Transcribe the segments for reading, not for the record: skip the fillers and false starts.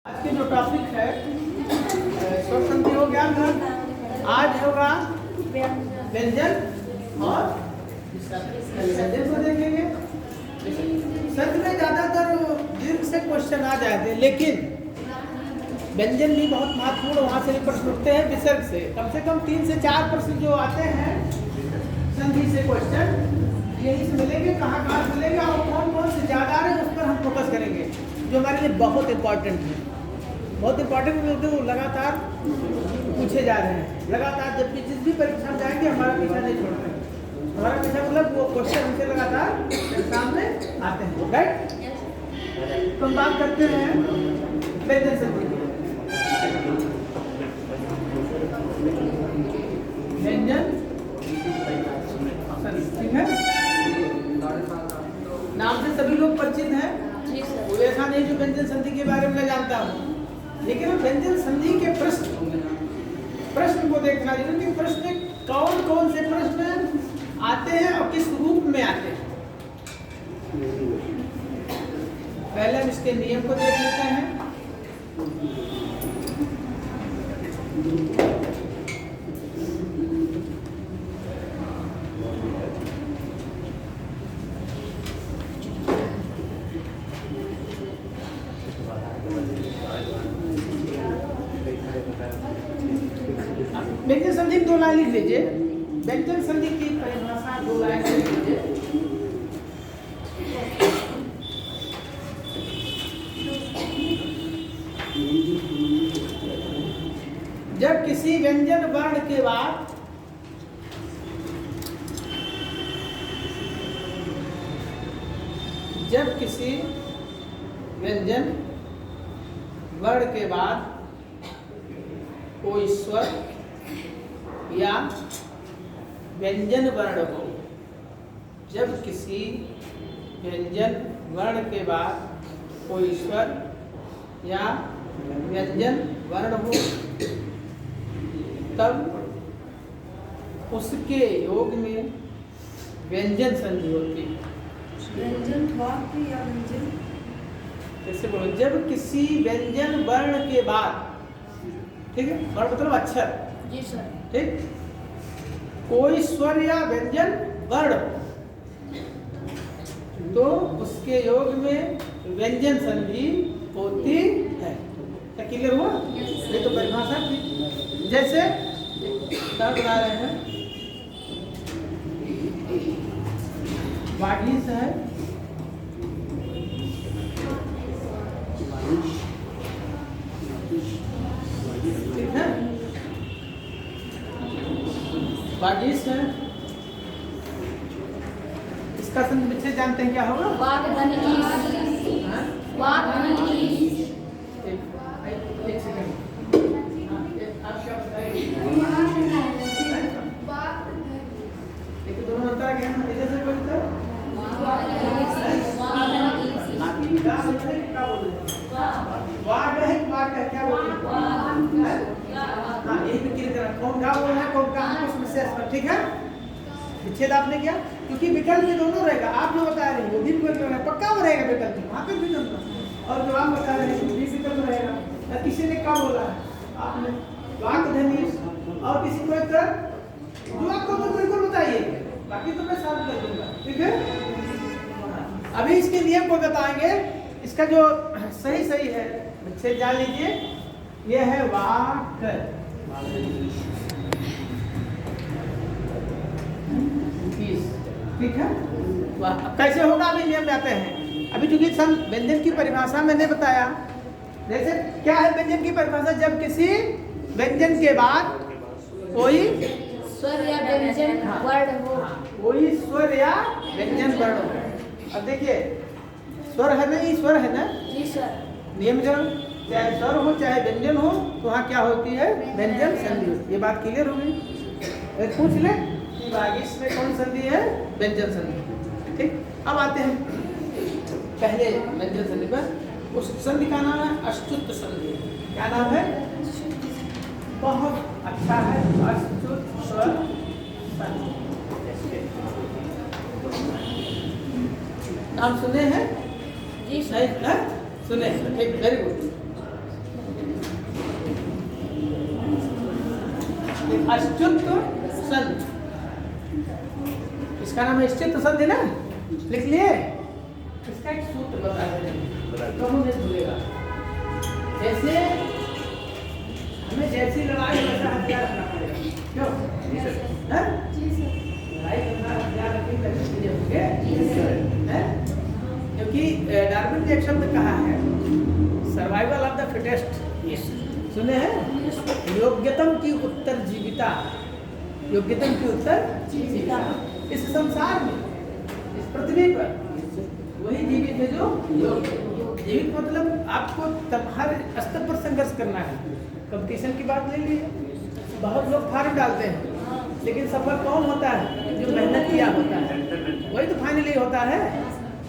आज के जो टॉपिक है स्वर संधि हो गया था। आज होगा व्यंजन और व्यंजन को देखेंगे। सच में ज्यादातर दीर्घ से क्वेश्चन आ जाते हैं, लेकिन व्यंजन भी बहुत महत्वपूर्ण, वहां से भी प्रश्न उठते हैं विसर्ग से कम 3 से 4 प्रश्न जो आते हैं संधि से क्वेश्चन यही से मिलेंगे। कहाँ से मिलेंगे और कौन कौन से ज्यादा आ रहे हैं उस पर हम फोकस करेंगे, जो हमारे लिए बहुत इंपॉर्टेंट है। बहुत इंपॉर्टेंट मिलते हैं, लगातार पूछे जा रहे हैं। लगातार जब भी जिस भी परीक्षा में जाएंगे हमारा पीछा नहीं छोड़ना है। हमारा पीछा मतलब वो क्वेश्चन हमसे लगातार एग्जाम में आते हैं, राइट। तो हम बात करते हैं व्यंजन संधि की। व्यंजन संधि, ठीक है। नाम से सभी लोग परिचित हैं, कोई ऐसा नहीं जो व्यंजन संधि के बारे में न जानता हूँ, लेकिन व्यंजन संधि के प्रश्न को देखना जरूरी है। प्रश्न कौन कौन से प्रश्न आते हैं और किस रूप में आते हैं। पहले हम इसके नियम को देख लेते हैं। व्यंजन संधि 2 लाइन लिख लीजिए। व्यंजन संधि की परिभाषा 2 लाइन लिख लीजिए। जब किसी व्यंजन वर्ण के बाद कोई स्वर या व्यंजन वर्ण हो, जब किसी व्यंजन वर्ण के बाद कोई स्वर या व्यंजन वर्ण हो, तब उसके योग में व्यंजन संधि होती है। व्यंजन या व्यंजन कैसे बोलो? जब किसी व्यंजन वर्ण के बाद, ठीक है, वर्ण मतलब अक्षर, जी सर, ठीक, कोई स्वर या व्यंजन वर्ण तो उसके योग में व्यंजन संधि होती है। क्या क्लियर हुआ? ये तो परिभाषा थी। जैसे क्या बता रहे हैं, वागीश है, ठीक है, वागीश है। इसका संधि विच्छेद जानते हैं क्या होगा? एक सेकंड, आप क्या बताइए? एक दोनों होता है क्या? इधर से कोई तो वाग है, क्या बोल रहे हैं? हाँ, यही पे क्लियर करा। कौन का बोल रहा है, कौन का हमको समस्या है, ठीक है। विच्छेद आपने किया क्योंकि विकल्प में दोनों रहेगा। आप जो बता रहे हैं वो भी विकल्प रहेगा, पक्का वो रहेगा विकल्प, वहाँ पे भी विकल्प, और जो आप बता रहे हैं वो भी विकल्प रहेगा। या किसी ने क्या बोला है आपने, वाक धनी, और किसी को एक जो आपको तो बिल्कुल बताइए, बाकी तो मैं साफ कर दूंगा, ठीक है। अभी इसके नियम को बताएंगे। इसका जो सही है विच्छेद जान लीजिए। ये है वाक, ठीक है। कैसे होगा अभी नियम में आते हैं। अभी चूंकि सम व्यंजन की परिभाषा मैंने बताया, जैसे क्या है व्यंजन की परिभाषा? जब किसी व्यंजन के बाद कोई स्वर या व्यंजन वर्ण हो, कोई स्वर या व्यंजन वर्ण हो। अब देखिए स्वर है ना, ये स्वर है ना, जी सर। नियम जन चाहे स्वर हो चाहे व्यंजन हो तो वहाँ क्या होती है? व्यंजन संधि। ये बात क्लियर हो गई? पूछ ले कि वागीश में कौन संधि है? व्यंजन संधि, ठीक। अब आते हैं पहले व्यंजन संधि पर। उस संधि का नाम है अष्टुत संधि। क्या नाम है? बहुत अच्छा है, अष्टुत स्वर संधि। नाम सुने हैं? जी नहीं है? सुने, ठीक, वेरी गुड। अच्युत संधि, इसका नाम है अच्युत संधि ना, लिख लिए। इसका एक सूत्र बता दें, तो मुझे भूलेगा। जैसे हमें जैसी लड़ाई वैसा हथियार रखना पड़ेगा, क्यों? हैं? लड़ाई करना हथियार रखने के लिए होंगे, क्योंकि डार्विन ने एक शब्द कहा है, सर्वाइवल ऑफ द फिटेस्ट, सुने हैं? योग्यतम की उत्तरजीविता, योग्यतम की उत्तरजीविता। इस संसार में, इस पृथ्वी पर वही जीवित है जो जीवित, मतलब आपको तब हर स्तर पर संघर्ष करना है। कंपटीशन की बात ले लीजिए, बहुत लोग फार्म डालते हैं, लेकिन सफल कौन होता है? जो मेहनत किया होता है, वही तो फाइनली होता है,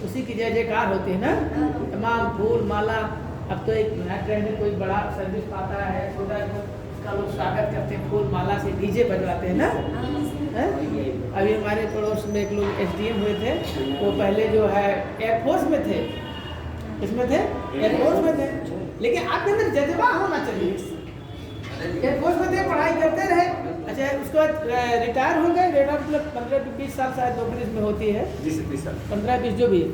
उसी की जय जयकार होती है ना। तमाम फूल माला, अब तो एक नया ट्रेंड है, कोई बड़ा सर्विस पाता है छोटा, उसका लोग स्वागत करते हैं, फूल माला से डीजे बजवाते हैं ना। है? अभी हमारे पड़ोस में एक लोग SDM हुए थे, वो पहले जो है एयरफोर्स में थे, इसमें थे एयरफोर्स में थे, लेकिन आपके अंदर जज्बा होना चाहिए। एयरफोर्स में थे, पढ़ाई करते रहे, अच्छा उसके बाद रिटायर हो गए। रिटायर मतलब 15 से 20 साल शायद नौकरी में होती है, 15-20 जो भी है।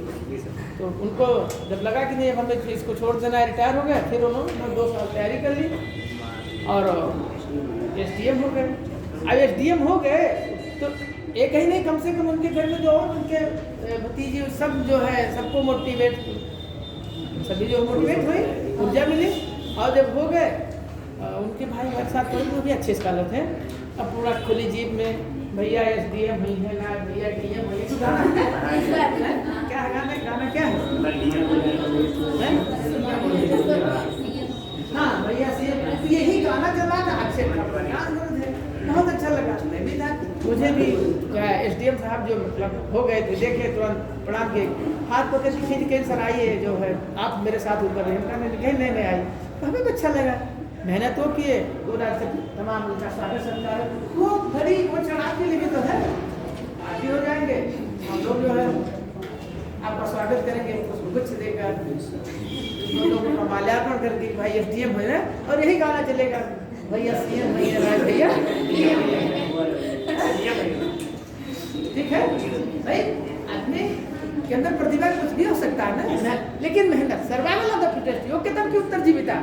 तो उनको जब लगा कि नहीं हमें इसको छोड़ देना है, रिटायर हो गए, फिर उन्होंने 2 साल तैयारी कर ली और SDM हो गए। अब SDM हो गए तो एक ही नहीं, कम से कम उनके घर में जो और उनके भतीजे सब जो है, सबको मोटिवेट, सभी जो मोटिवेट हुए, ऊर्जा मिली। और जब हो गए उनके भाई हमारे साथ पढ़े, वो भी अच्छे स्कॉलर थे। अब पूरा खुली जीप में भैया SDM हुई है ना, भैया DM हुई है, क्या है गाना क्या है? हाँ भैया से यही गाना चला था, अक्षय बहुत अच्छा लगा, मैं भी था। मुझे भी SDM साहब जो मतलब हो गए थे, देखे तुरंत प्रणाम के, हाथ पकड़ के खींच के सर आइए जो है आप मेरे साथ ऊपर रहे, कहीं नहीं आई, तो हमें भी अच्छा लगा। मेहनत वो किए, वो तमाम उनका स्वागत सत्कार, वो घड़ी वो चढ़ाने के लिए भी तो है, आदि हो जाएंगे हम लोग जो है आपका स्वागत करेंगे, उसको कुछ देकर लोगों का माल्यार्पण करके भाई SDM है ना, और यही गाना चलेगा, भैया CM भैया भैया, ठीक है भाई। आदमी के अंदर प्रतिभा कुछ भी हो सकता है ना, लेकिन मेहनत, सर्वाइवल ऑफ द फिटेस्ट, योग्यता की उत्तरजीविता,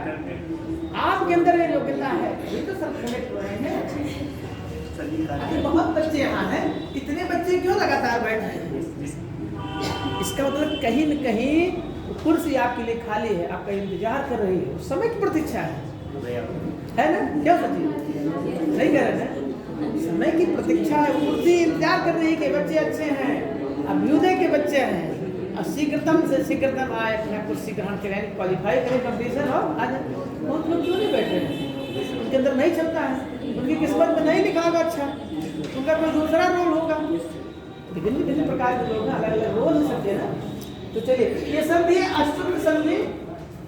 आपके अंदर ये योग्यता है, ये तो सब कनेक्ट हो रहे हैं। अभी बहुत बच्चे यहाँ हैं, इतने बच्चे क्यों लगातार बैठ रहे हैं? इसका मतलब कहीं न कहीं कुर्सी आपके लिए खाली है, आपका इंतजार कर रही है, समय की प्रतीक्षा है ना? क्या सच्ची नहीं कह रहे हैं? समय की प्रतीक्षा है, कुर्सी इंतजार कर रही है कि बच्चे अच्छे हैं, अभ्युदय के बच्चे हैं, और शीघ्रतम से शीघ्रतम आए अपना कुर्सी ग्रहण करें, क्वालिफाई करें कंपटीशन हो। आज बहुत लोग क्यों नहीं बैठे हैं? उनके अंदर नहीं चलता है, उनकी किस्मत में नहीं लिखा होगा अच्छा, उनका कोई दूसरा रोल होगा। विभिन्न प्रकार के लोग ना, अलग अलग रोल हो सकते हैं ना। तो चलिए, ये संधि है अच्युत संधि,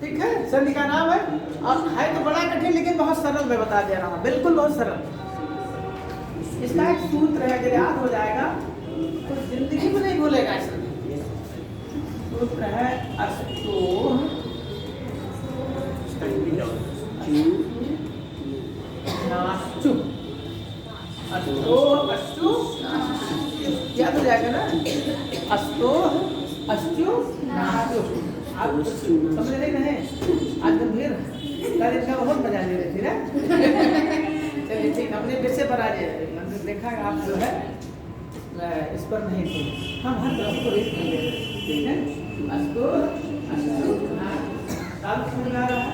ठीक है, संधि का नाम है, और है तो बड़ा कठिन लेकिन बहुत सरल मैं बता दे रहा हूँ, बिल्कुल बहुत सरल। इसका एक सूत्र है, जब याद हो जाएगा तो जिंदगी में नहीं भूलेगा। सूत्र है अस्तु नास्तु, अस्तो अस्तु याद हो जाएगा ना, अस्तो अस्तु नास्तु। आप समझ रहे हैं? आज गंभीर कल इनका बहुत मजा ले रही थी ना। चलिए ठीक, अपने विषय पर आ जाए। हमने देखा आप जो है इस पर नहीं थे, हम हर तरफ को ठीक है। अस्तो अस्तु समझ आ रहा है,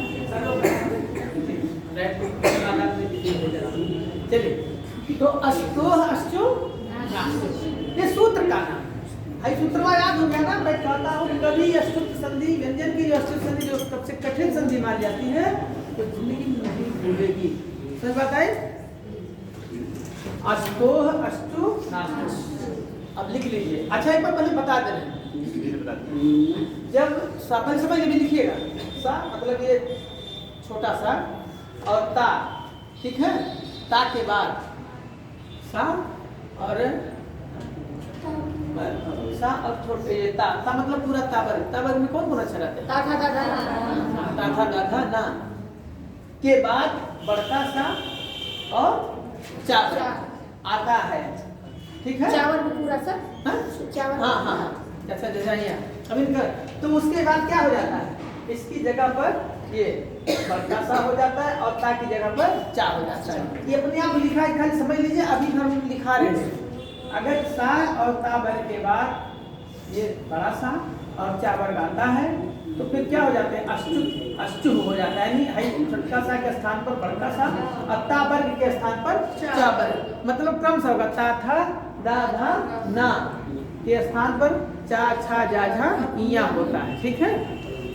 चलिए तो अस्तो अस्तु ये सूत्र का नाम है। सूत्रवा याद हो गया ना? मैं कहता हूँ कभी अस्तुत संधि, व्यंजन की जो अस्तुत संधि जो सबसे कठिन संधि मानी जाती है, तो जिंदगी में नहीं भूलेगी। समझ बात आई? अस्तोह अस्तु नास्तु, अब लिख लीजिए। अच्छा एक बार पहले बता दे रहे हैं, जब पहले समझ के भी लिखिएगा, सा मतलब ये छोटा सा और ता, ठीक है, ता के बाद सा और सा और छोटे ता, ता मतलब पूरा ताबर। ताबर में कौन अच्छा रहता है? ता था ता था दा था ना के बाद बड़का सा और चावर चार। आता है, ठीक है। चावल भी पूरा सर। हाँ चावल। हाँ हाँ जैसा जैसा यहाँ अभी तो उसके बाद क्या हो जाता है, इसकी जगह पर ये बड़का सा हो जाता है और ता की जगह पर चा हो जाता है। ये अपने आप लिखा है, खाली समझ लीजिए। अभी हम लिखा रहे हैं, अगर सा और ता वर्ग के बाद ये बड़ा सा और चा वर्ग आता है तो फिर क्या हो जाते हैं, अष्टुप अष्टुप हो जाता है। यानी हाई छोटका सा के स्थान पर बड़का सा और ता वर्ग के स्थान पर चा वर्ग, मतलब क्रम से होगा। ता था दा धा ना के स्थान पर चा छा जा झा इया होता है, ठीक है।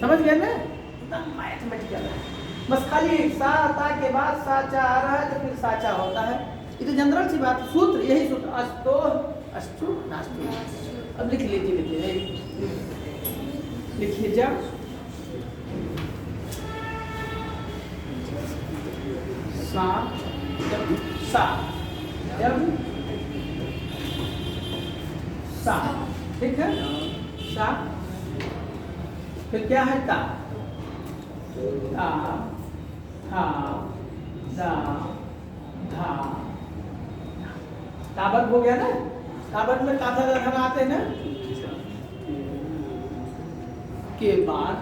समझ गए ना, मैथमेटिकल है। बस खाली सा ता के बाद सा चा आ रहा है तो फिर सा चा होता है। ये तो जनरल सी बात, सूत्र यही सूत्र, अस्तो अष्टु नास्तु। अब लिख लीजिए, लिखिए जब सा जब सा जब सा, ठीक है। सा फिर क्या है ता, ता था दा धा, ताबत हो गया ना। ताबत में ता था दा धा आते हैं ना। के बाद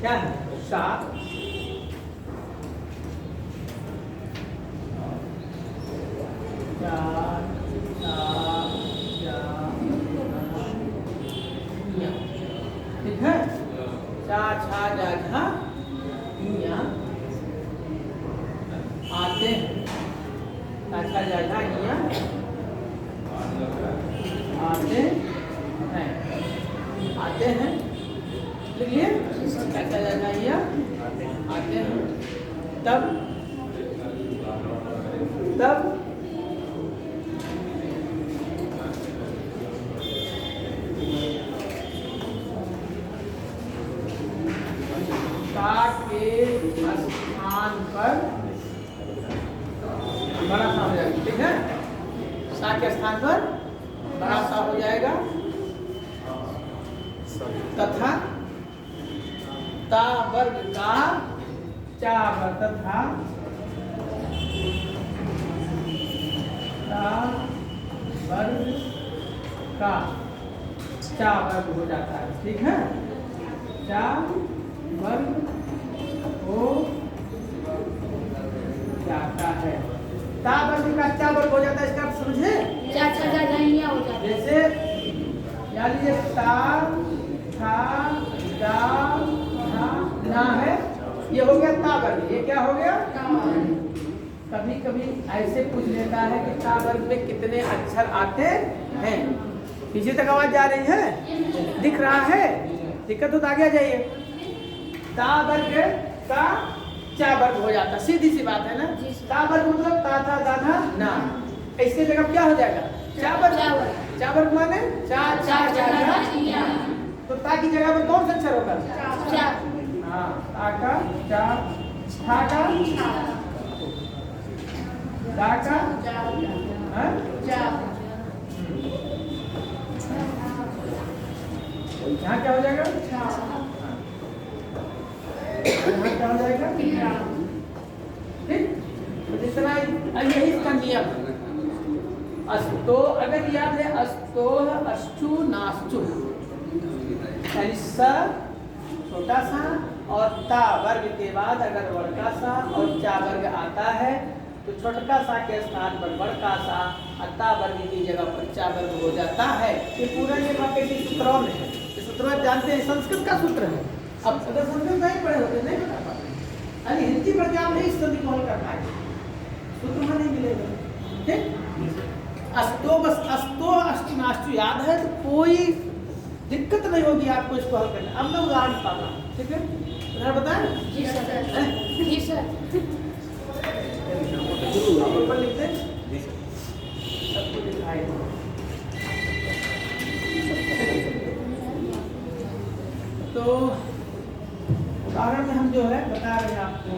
क्या है, सा ठीक है। चा छा जा झा इया आते हैं, चा छा जा झा इया आते हैं, लिखिए। चा छा जा झा इया आते हैं, तब के स्थान पर बड़ा सा हो जाएगा, ठीक है। सा के स्थान पर बड़ा सा हो जाएगा तथा ता वर्ग का चा वर्ग तथा ता वर्ग का चा वर्ग हो जाता है, ठीक है। चा वर्ग हो जाता है, ता वर्ग का चा वर्ग हो जाता है। इसका आप समझे, चा छा जा झा इया हो जाता है। जैसे याद लीजिए, ता था दा धा ना है, ये हो गया ता वर्ग। ये क्या हो गया, कभी कभी ऐसे पूछ लेता है कि ता वर्ग में कितने अक्षर आते हैं। पीछे तक आवाज जा रही है, दिख रहा है, दिक्कत हो तो आगे आ जाइए। ता वर्ग का चा वर्ग हो जाता, सीधी सी बात है ना। ता वर्ग मतलब ता था दा था ना, इसके जगह क्या हो जाएगा, चा वर्ग। चा वर्ग माने चा छा जा झा, तो ता की जगह पर कौन सा अक्षर होगा, चा। हाँ, ता का चा, था का दा का हाँ? यहाँ क्या हो जाएगा, यहाँ क्या हो जाएगा, ठीक। तो जितना यही इसका नियम। अस्तो अगर याद है, अस्तो अष्टु नास्तु, छोटा सा और ता वर्ग के बाद अगर बड़का सा और चा वर्ग आता है तो छोटका सा के स्थान पर बड़का सा, ता वर्ग की जगह पर चा वर्ग हो जाता है। ये पूरा ये वाक्य के सूत्रों में है। ये सूत्र आप जानते हैं, संस्कृत का सूत्र है। अब अगर संस्कृत नहीं पढ़े होते नहीं बता पाते, अरे हिंदी पर आप नहीं स्टडी कॉल कर पाए, सूत्र में नहीं मिलेगा, ठीक। अस्तो बस अस्तो अष्टु नास्तु याद है तो कोई दिक्कत नहीं होगी आपको इसको हल करने। अब मैं उदाहरण बताता हूँ, ठीक है। उदाहरण बताएं, जी सर। जी सर। ऊपर लिखते सबको दिखाई तो उदाहरण में हम जो है बता रहे हैं आपको,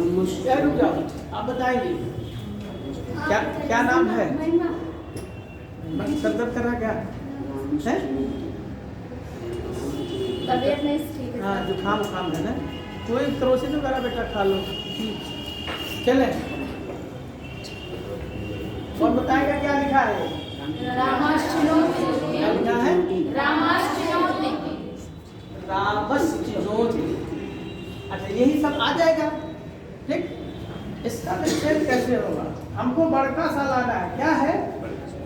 रुक जाओ, आप बताएंगे क्या क्या नाम है? सर दर्द कर रहा क्या है? तबीयत नहीं ठीक है। हाँ जुकाम उखाम है ना, कोई क्रोसिन वगैरह बेटा खा लो। चले और बताएगा क्या लिखा है? रामाश्चिनोति। क्या लिखा है? रामाश्चिनोति। रामश्चिनोति। अच्छा यही सब आ जाएगा, ठीक। इसका विच्छेद कैसे होगा? हमको बड़का सा लाना है। क्या है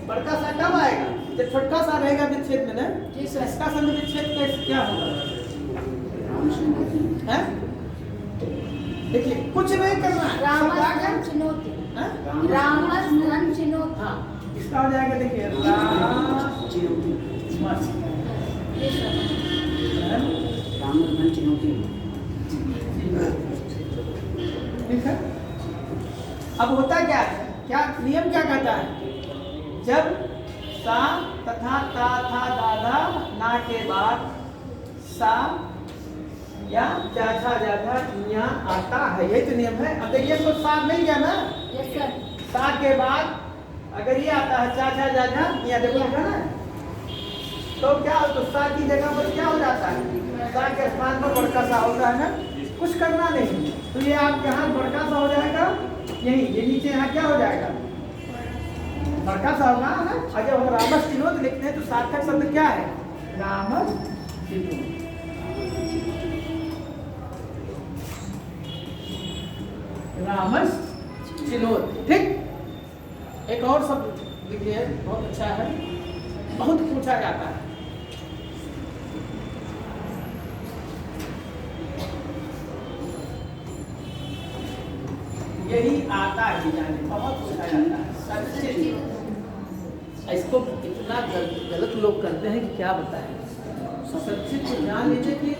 बड़का सा? कब आएगा? जब छोटका सा रहेगा विच्छेद में ना। जी सर। इसका समय विच्छेद कैसे क्या होगा? हैं? देखिए कुछ नहीं करना है। रामाश्चिनोति। हैं? रामाश्चिनोति। हाँ इसका हो जाएगा, देखिए रामश्चिनोति। जी सर। ठीक है। अब होता क्या है, क्या नियम क्या कहता है? जब सा तथा ता था दादा ना के बाद सा या चाचा जाधा या आता है, यही तो नियम है। अब देखिए तो सा मिल गया ना, यस सर। सा के बाद अगर ये आता है चाचा जाधा या, देखो लिखा ना, तो क्या तो सा की जगह पर क्या हो जाता है? सा के स्थान पर बड़का सा होता है ना, कुछ करना नहीं। तो ये आप यहाँ बड़का सा हो जाएगा, यही ये नीचे यहाँ क्या हो जाएगा? बड़का सा होगा ना। और जब हम रामश्चिनोति लिखते हैं तो सार्थक शब्द क्या है? रामश्चिनोति। रामश्चिनोति, ठीक। एक और शब्द लिखिए, बहुत अच्छा है, बहुत पूछा जाता है। यही आता ही जाने, बहुत पूछा जाता है सच्चित। इसको इतना गलत लोग करते हैं कि क्या बताएं। सच्चित को जान लीजिए कि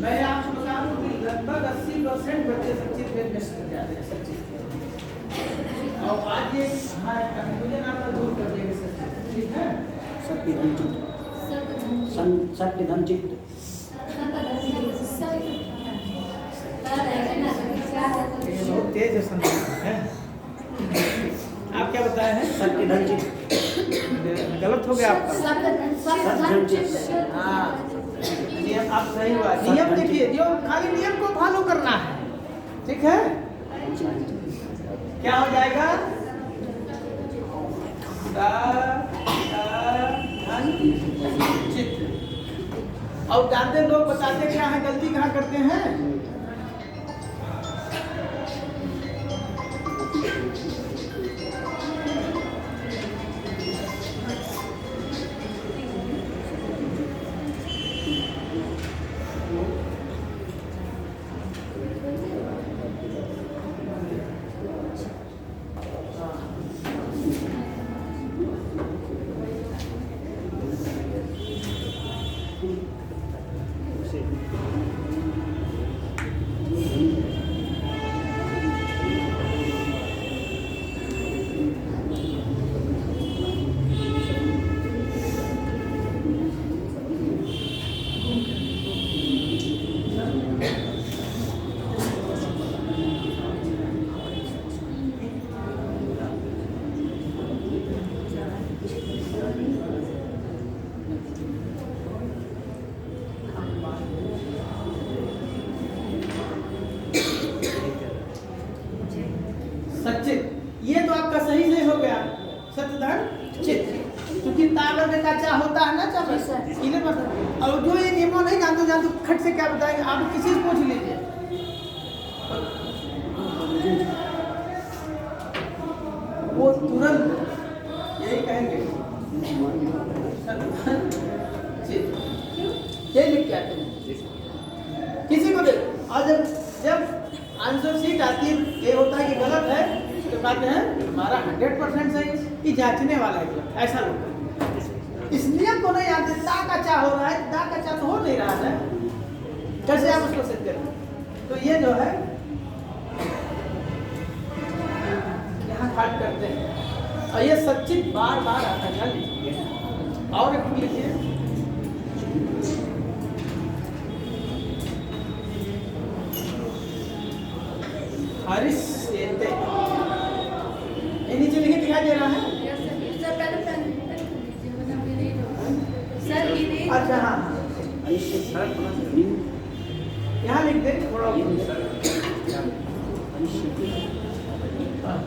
मैं आपको बता दूं कि लगभग 80% बच्चे सच्चित में मिस कर जाते हैं सच्चित। और आज ये हमारा कंफ्यूजन आपका दूर कर देंगे सच्चित, ठीक है? सत्य धन चित्त। ये बहुत तेज है संदेश है। आप क्या बताए हैं? सत्य धन चित्त। गलत हो गया आपका। हाँ नियम आप सही हुआ। नियम देखिए, जो खाली नियम को फॉलो करना है, ठीक है? क्या हो जाएगा? धन चित्त। और जानते लोग बताते क्या है, गलती कहाँ करते हैं? ये तो आपका सही नहीं हो गया। सतधन चित्त, क्योंकि तागर का क्या होता है ना, चाहे इन्हें पता। और जो ये नियमों नहीं जानते खट से क्या बताएंगे, आप किसी से पूछ लीजिए। वो तुरंत यही कहेंगे सतधन चित्त, ये लिख के आते हैं किसी को देखो। और जब आंसर शीट आती है, ये होता है कि गलत है, तो कहते हैं हमारा 100% सही, कि जांचने वाला है, ऐसा लोग हैं। इस नियम को नहीं आते, दा का चा हो रहा है, दा का चा तो हो नहीं रहा है, कैसे आप उसको सिद्ध करें? तो ये जो है यहाँ खाट करते हैं, और ये सच्चित बार बार आता है। और एक लिखिए, हरिष्यते। ये नीचे लिखे दिखाई दे रहा है? सर पहले सर ये अच्छा हाँ, यहाँ लिख दे थोड़ा हाँ।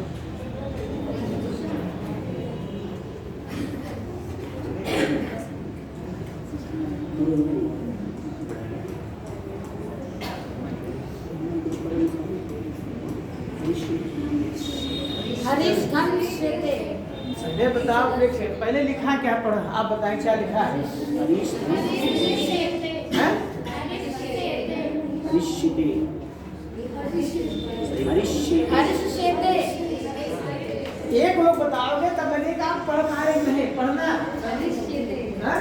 हरीश धन श्वेते। ये बताओ पहले लिखा क्या पढ़ा, आप बताएं क्या लिखा है? हैं? हरीश श्वेते। एक लोग बताओगे तब मैंने कहा आप पढ़ पाए नहीं पढ़ना। हरीश श्वेते। हाँ?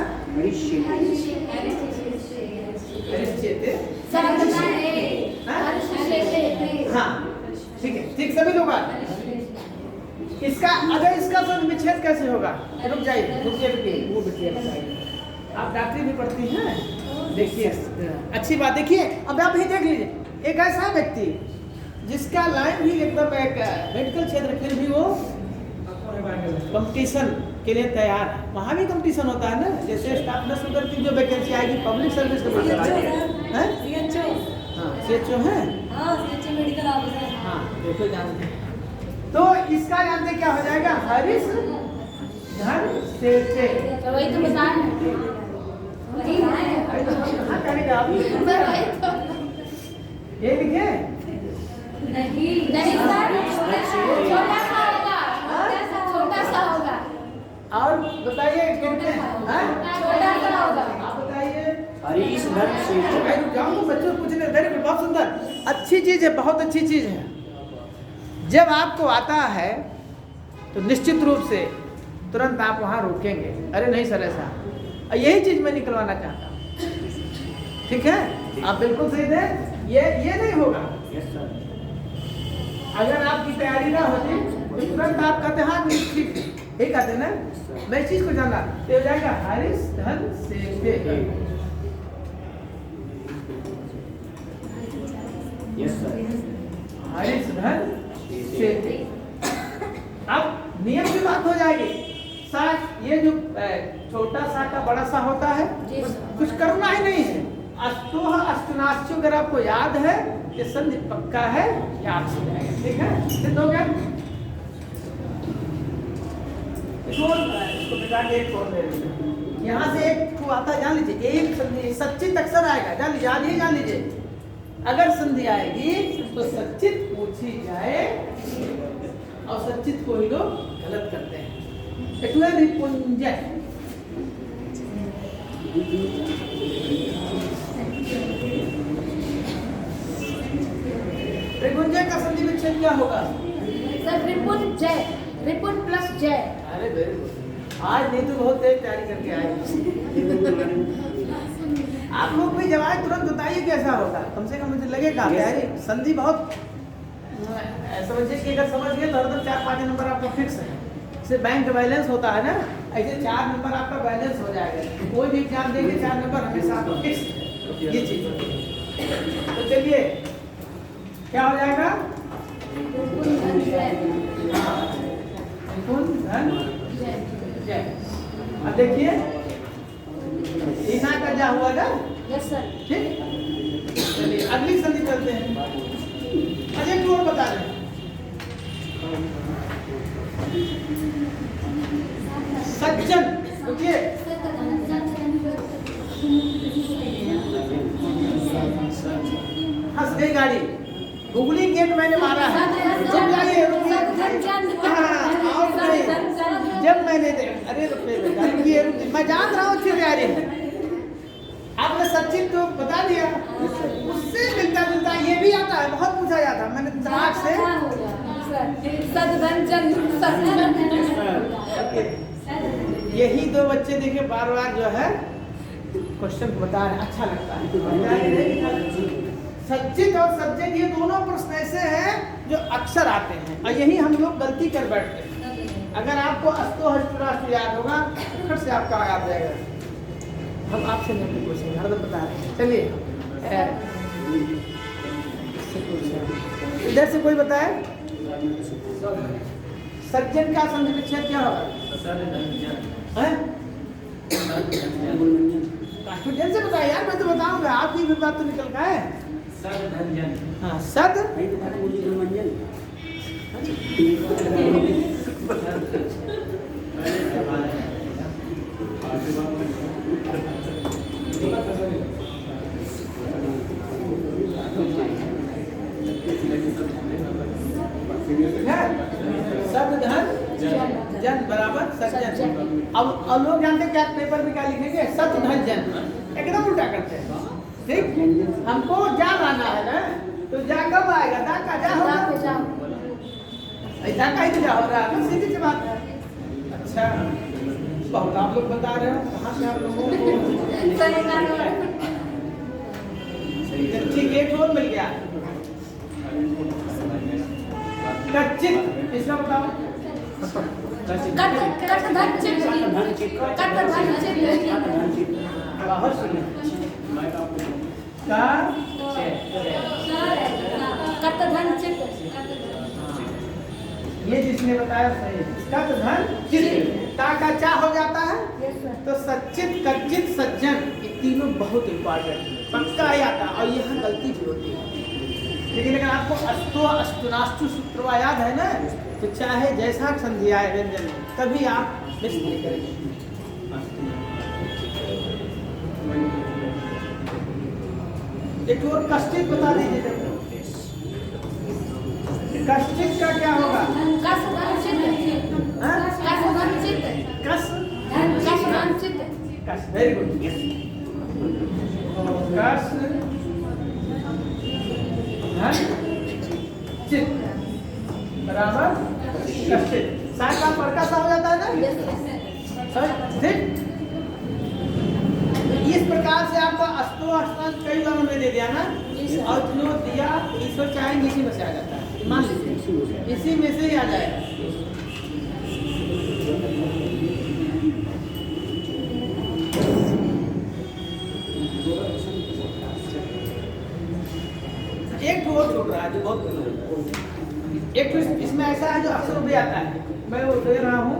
हरिष्यते। सर बताए हरीश श्वेते। हाँ ठीक है, ठीक सभी लोग बात। इसका अगर इसका तो विच्छेद कैसे होगा? रुक जाइए रुकिए, वो बिटिया बताइए। आप डॉक्टरी भी पढ़ती हैं, देखिए अच्छी बात। देखिए अब आप ही देख लीजिए, एक ऐसा व्यक्ति जिसका लाइन भी एकदम एक मेडिकल क्षेत्र, फिर भी वो कंपटीशन के लिए तैयार है। वहाँ भी कंपटीशन होता है ना, जैसे स्टाफ नर्स उधर की जो वैकेंसी आएगी पब्लिक सर्विस के मतलब आएगी। हाँ CHO है, हाँ देखो जानते हैं। तो इसका जानते क्या हो जाएगा? हरीश धन श्वेते। तो वही तो बता रहे हैं। हाँ करेगा आप ये लिखे नहीं सर, छोटा सा होगा, छोटा सा होगा, और बताइए कितने? हाँ? छोटा सा होगा। आप बताइए। हरीश धन श्वेते। मैं रुक जाऊँ बच्चों पूछने, वेरी गुड, बहुत सुंदर, अच्छी चीज़ है, बहुत अच्छी चीज़ है। जब आपको आता है तो निश्चित रूप से तुरंत आप वहाँ रोकेंगे, अरे नहीं सर ऐसा, यही चीज़ मैं निकलवाना चाहता हूँ। ठीक है, आप बिल्कुल सही थे, ये नहीं होगा। अगर आपकी तैयारी ना होती तो तुरंत आप कहते हाँ ठीक यही कहते ना, मैं इस चीज़ को जाना तो हो जाएगा हरीश धन श्वेते। हरीश धन श्वेते। अब नियम की बात हो जाएगी। सा ये जो छोटा सा का बड़ा सा होता है, कुछ करना ही नहीं है। अस्तोह अस्तनाश्चु अगर आपको याद है, ये संधि पक्का है, याद हो जाएगा। ठीक है, सिद्ध हो गया। इसको मिटा के एक छोड़ दे दीजिए। यहाँ से एक को आता जान लीजिए, एक संधि सच्चित अक्षर आएगा, जान लीजिए, आज ही जान लीजिए। अगर संधि आएगी तो सच्चित पूछी जाए, और सच्चित को ही लोग गलत करते हैं। रिपुंजय रिपुंजय का संधि विच्छेद क्या होगा? सर रिपुन जय, रिपुन प्लस जय। अरे वेरी गुड, आज नहीं तो बहुत तेज तैयारी करके आए। आप लोग भी जवाब तुरंत बताइए कैसा होगा, कम से कम मुझे लगेगा तैयारी संधि बहुत समझिए कि अगर समझ गए तो हर 4-5 नंबर आपका फिक्स है। जैसे बैंक बैलेंस होता है ना, ऐसे 4 नंबर आपका बैलेंस हो जाएगा। कोई भी एग्जाम देंगे 4 नंबर हमेशा आपका फिक्स है, ये चीज होती है। तो चलिए क्या हो जाएगा? रिपुन धन जय। रिपुन धन जय। अब देखिए ईना का जा हुआ ना, यस सर। ठीक। चलिए अगली संधि करते हैं। अजय एक और बता दें। सज्जन, रुकिए। हंस गई गाड़ी, गुगली गेट मैंने मारा है। जब जाइए रुकिए, और नहीं, जब मैंने अरे रुकिए, मैं जान रहा हूँ अच्छी तैयारी है। आपने सचिन तो बता दिया, उससे मिलता जुलता ये भी आता है, बहुत पूछा जाता है। मैंने दिमाग से यही 2 बच्चे देखे बार बार जो है क्वेश्चन बता रहे, अच्छा लगता है। सज्जित और सज्जित ये दोनों प्रश्न ऐसे हैं जो अक्सर आते हैं, और यही हम लोग गलती कर बैठते हैं। अगर आपको अस्तो हस्तराष्ट्र याद होगा, फिर से आपका याद जाएगा। हम आपसे नहीं पूछेंगे, हरदम बता रहे हैं। चलिए से पूछा। इधर से कोई बताए सज्जन का संधि विच्छेद क्या होगा? कांस्टिट्यूशन से बताया यार, मैं तो बताऊंगा, आपकी भी बात तो निकल का है। हाँ सद सद धन जन बराबर सज्जन। अब लोग जानते हैं क्या पेपर में क्या लिखेंगे? सत धन जन, एकदम उल्टा करते हैं। ठीक, हमको जा लाना है ना, तो जा कब आएगा? दा का जा होगा, ऐसा का ही जा हो रहा है ना, सीधी सी बात है। अच्छा, बहुत आप लोग बता रहे हो, कहाँ से आप लोगों को? ठीक, एक और मिल गया कच्चित, इसका बताओ। बहुत सुनिए, ये जिसने बताया सही है। कत धन चित, ता का चा हो जाता है तो सच्चित कच्चित सज्जन, ये तीनों बहुत इंपॉर्टेंट पक्का ही आता है, और यहाँ गलती भी होती है। लेकिन अगर आपको अस्तो अस्तुनास्तु सूत्रवा याद है ना, तो चाहे जैसा संधि आए व्यंजन में, कभी आप मिस नहीं करेंगे। एक और कष्टित बता दीजिए, कष्टित का क्या होगा? कस धन चित्त, कस धन चित्त, कस धन चित्त, कस, वेरी गुड, कस धन चित्त बराबर कष्टित। साथ का पड़का सा हो जाता है ना, ठीक। इस प्रकार से आपका अस्तो अष्टांश कई बार हमने दे दिया ना, और जो दिया ईश्वर चाहे इसी में से आ जाता है, मान लीजिए इसी में से ही आ जाएगा। एक तो और छूट रहा है जो बहुत, एक तो इसमें ऐसा है जो अक्सर भी आता है, मैं वो दे रहा हूँ।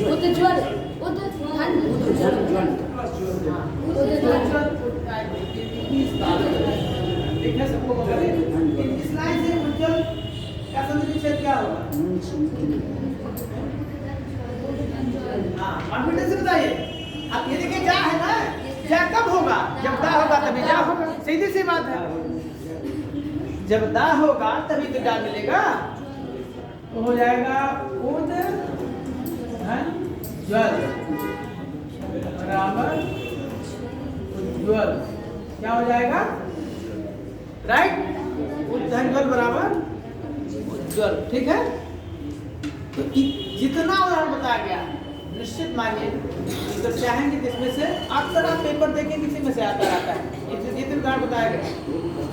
उद्ज्वल, उद्धन, देखिए सबको बता दें, इस लाइन से उज्ज्वल का संधि विच्छेद क्या होगा? हाँ, कॉन्फिडेंस से बताइए। आप ये देखिए जा है ना, जा कब होगा? जब दा होगा तभी जा होगा, सीधी सी बात है। जब दा होगा तभी तो जा मिलेगा, तो हो जाएगा उद धन ज्वल बराबर उज्ज्वल, क्या हो जाएगा? राइट, उद्धन ज्वल बराबर उज्ज्वल, ठीक है। तो जितना उदाहरण बताया गया निश्चित मानिए, अगर चाहेंगे तो इसमें से अक्सर आप पेपर देखेंगे किसी में से आता रहता है, जितने उदाहरण बताया गया।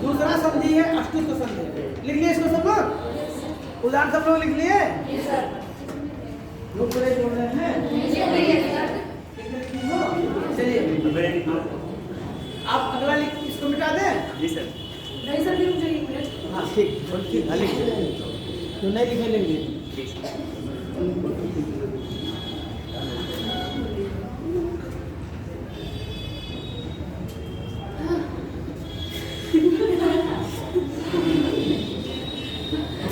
दूसरा संधि है अष्टुत्व संधि, लिख लिए इसको सब लोग, उदाहरण सब लोग लिख लिए? लोग पूरे जोड़ रहे हैं, चलिए आप अगला लिख, इसको मिटा दें। जी सर। नहीं सर, भी मुझे एक मिनट। हाँ ठीक, ठीक है, लिख तो नहीं लिखे लेंगे।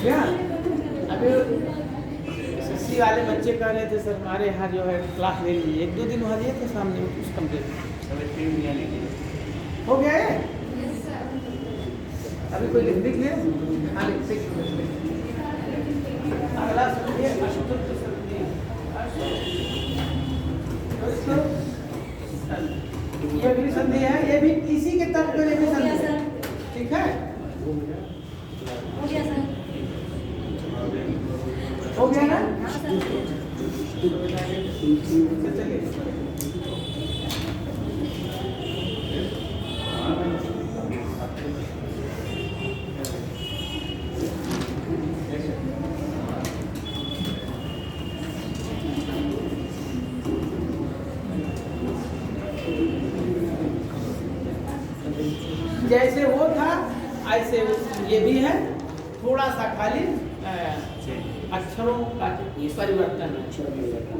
क्या अभी एसएससी वाले बच्चे कह रहे थे सर हमारे यहाँ जो है क्लास ले लीजिए, एक दो दिन वहाँ लिए थे सामने कुछ कंप्लीट हो गया है। अभी कोई लिख लिया? हाँ लिख। अगला संधि है अष्टुत्व संधि, ये अगली संधि है, ये भी इसी के तर्क पे भी संधि है, ठीक है। हो गया सर, हो गया ना? हाँ सर। चलिए जैसे वो था ऐसे ये भी है, थोड़ा सा खाली अक्षरों का परिवर्तन है।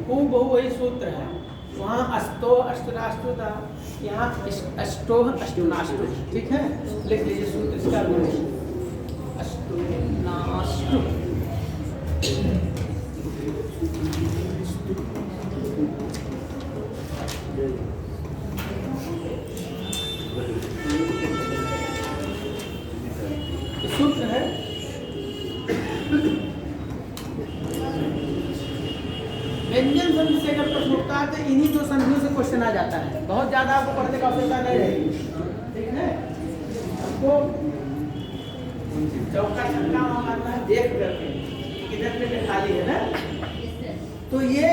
बहु वही सूत्र है। वहाँ अस्तो अष्टराष्ट्र था, यहाँ अष्टोह अष्टनाष्टो। ठीक है, लिख लीजिए सूत्र इसका अष्टनाष्टो। सूत्र है व्यंजन संधि से अगर प्रश्न उठता है तो इन्हीं दो संधियों से क्वेश्चन आ जाता है। बहुत ज्यादा आपको पढ़ने का आवश्यकता नहीं रहेगी। ठीक है, आपको चौका छक्का मारना है देख करके किधर पे खाली है ना। तो ये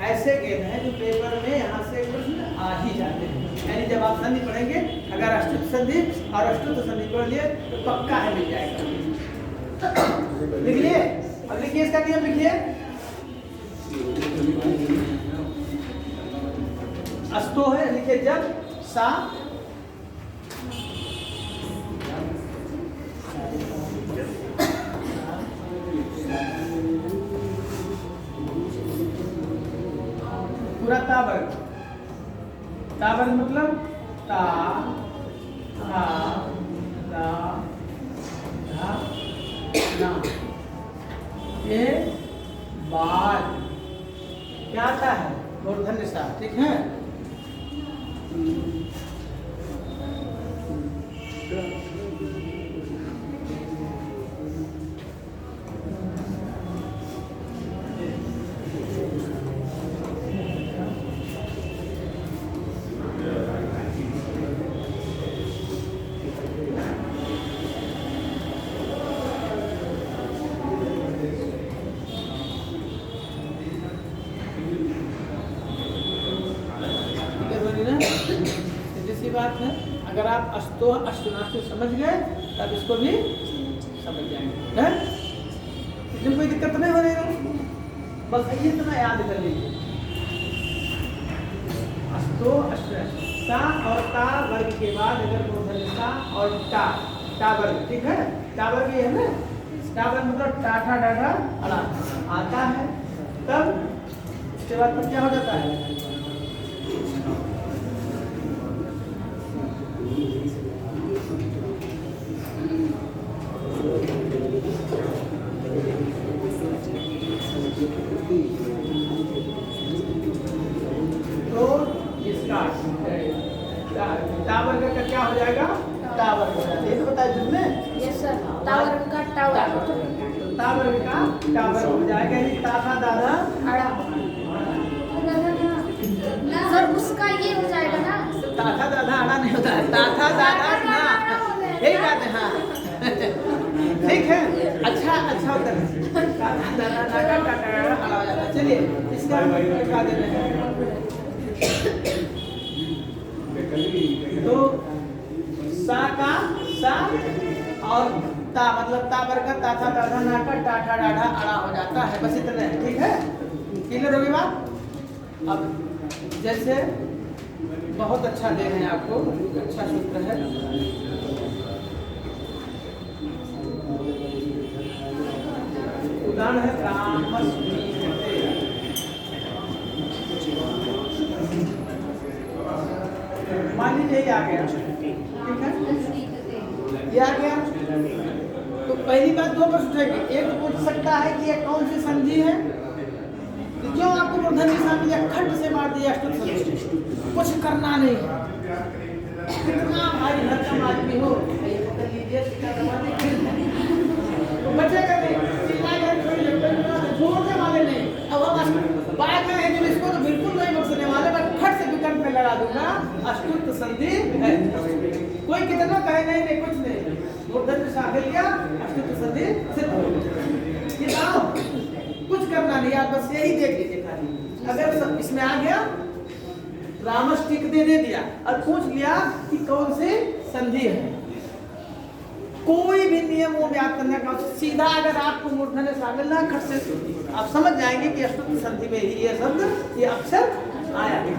ऐसे गेम है जो पेपर में यहाँ से प्रश्न आ ही जाते हैं। यानी जब आप संधि पढ़ेंगे, अगर अष्टुत संधि और अष्टुत संधि पढ़ लिए तो पक्का है मिल जाएगा। लिख लिए? अब लिखिए इसका नियम लिखिए। अस्तो है, लिखिए जब सा पूरा ता वर्ग। ता वर्ग मतलब ता था दा धा ना। ये बाद क्या आता है? मूर्धन्य सा। ठीक है, बात है। अगर आप अस्तो अष्टनाष्टो समझ गए तब इसको भी समझ जाएंगे। इसमें कोई दिक्कत नहीं हो रही है, बस ये इतना याद कर लीजिए। अस्तो अष्टनाष्टो सा और ता वर्ग के बाद अगर मूर्धन्य सा और ता वर्ग। ठीक है, ता वर्ग ये है ना, ता वर्ग मतलब टाठा डाठा अड़ा आता है। तब इसके बाद तब क्या हो जाता है? तो इसका ता वर्ग का क्या हो जाएगा? ता वर्ग हो जाएगा। ये तो बताया जिसने। यस सर, ता वर्ग का ता वर्ग। ता वर्ग का ता वर्ग हो जाएगा। यानी ता था दादा अड़ा। सर उसका ये हो जाएगा ना, ता था दादा अड़ा नहीं होता है, ता था दादा ना। यही बात है। हाँ ठीक है, अच्छा उत्तर है। ता था दादा ना का टाटा अड़ा हो जाता है। चलिए इसका बता दे रहे हैं। तो सा का सा और ता मतलब ता वर्ग का ता था दादा ना का टाठा डाढ़ा अड़ा हो जाता है। बस इतना है। ठीक है, क्लियर होगी बात? अब जैसे बहुत अच्छा दे रहे हैं आपको, अच्छा सूत्र है। उदाहरण है मान लीजिए ये आ गया। ठीक है, ये आ गया तो पहली बात दो प्रश्न उठेगी। एक पूछ सकता है कि ये कौन सी संधि है, क्यों आपको मूर्धन्य सा मिला, खट से मार दिया अष्टुत संधि। कुछ करना नहीं, कितना भाई भरकम आदमी हो तो बचेगा नहीं, छोड़ने वाले नहीं। अब हम बात है जब इसको तो बिल्कुल नहीं बख्शने वाले, मैं खट से विकल्प पे लगा दूंगा अष्टुत संधि है। कोई कितना कहे नहीं कुछ नहीं, मूर्धन्य सा मिल गया, अष्टुत संधि सिद्ध हो गई। कुछ करना नहीं, आप बस यही देख लीजिए खाली। अगर इसमें आ गया रामस टिक दे दिया और पूछ लिया कि कौन से संधि है, कोई भी नियम वो याद करने का सीधा अगर आपको मूर्धन्य शामिल ना खट से आप समझ जाएंगे कि अष्टुत संधि में ही ये शब्द ये अक्षर आया है।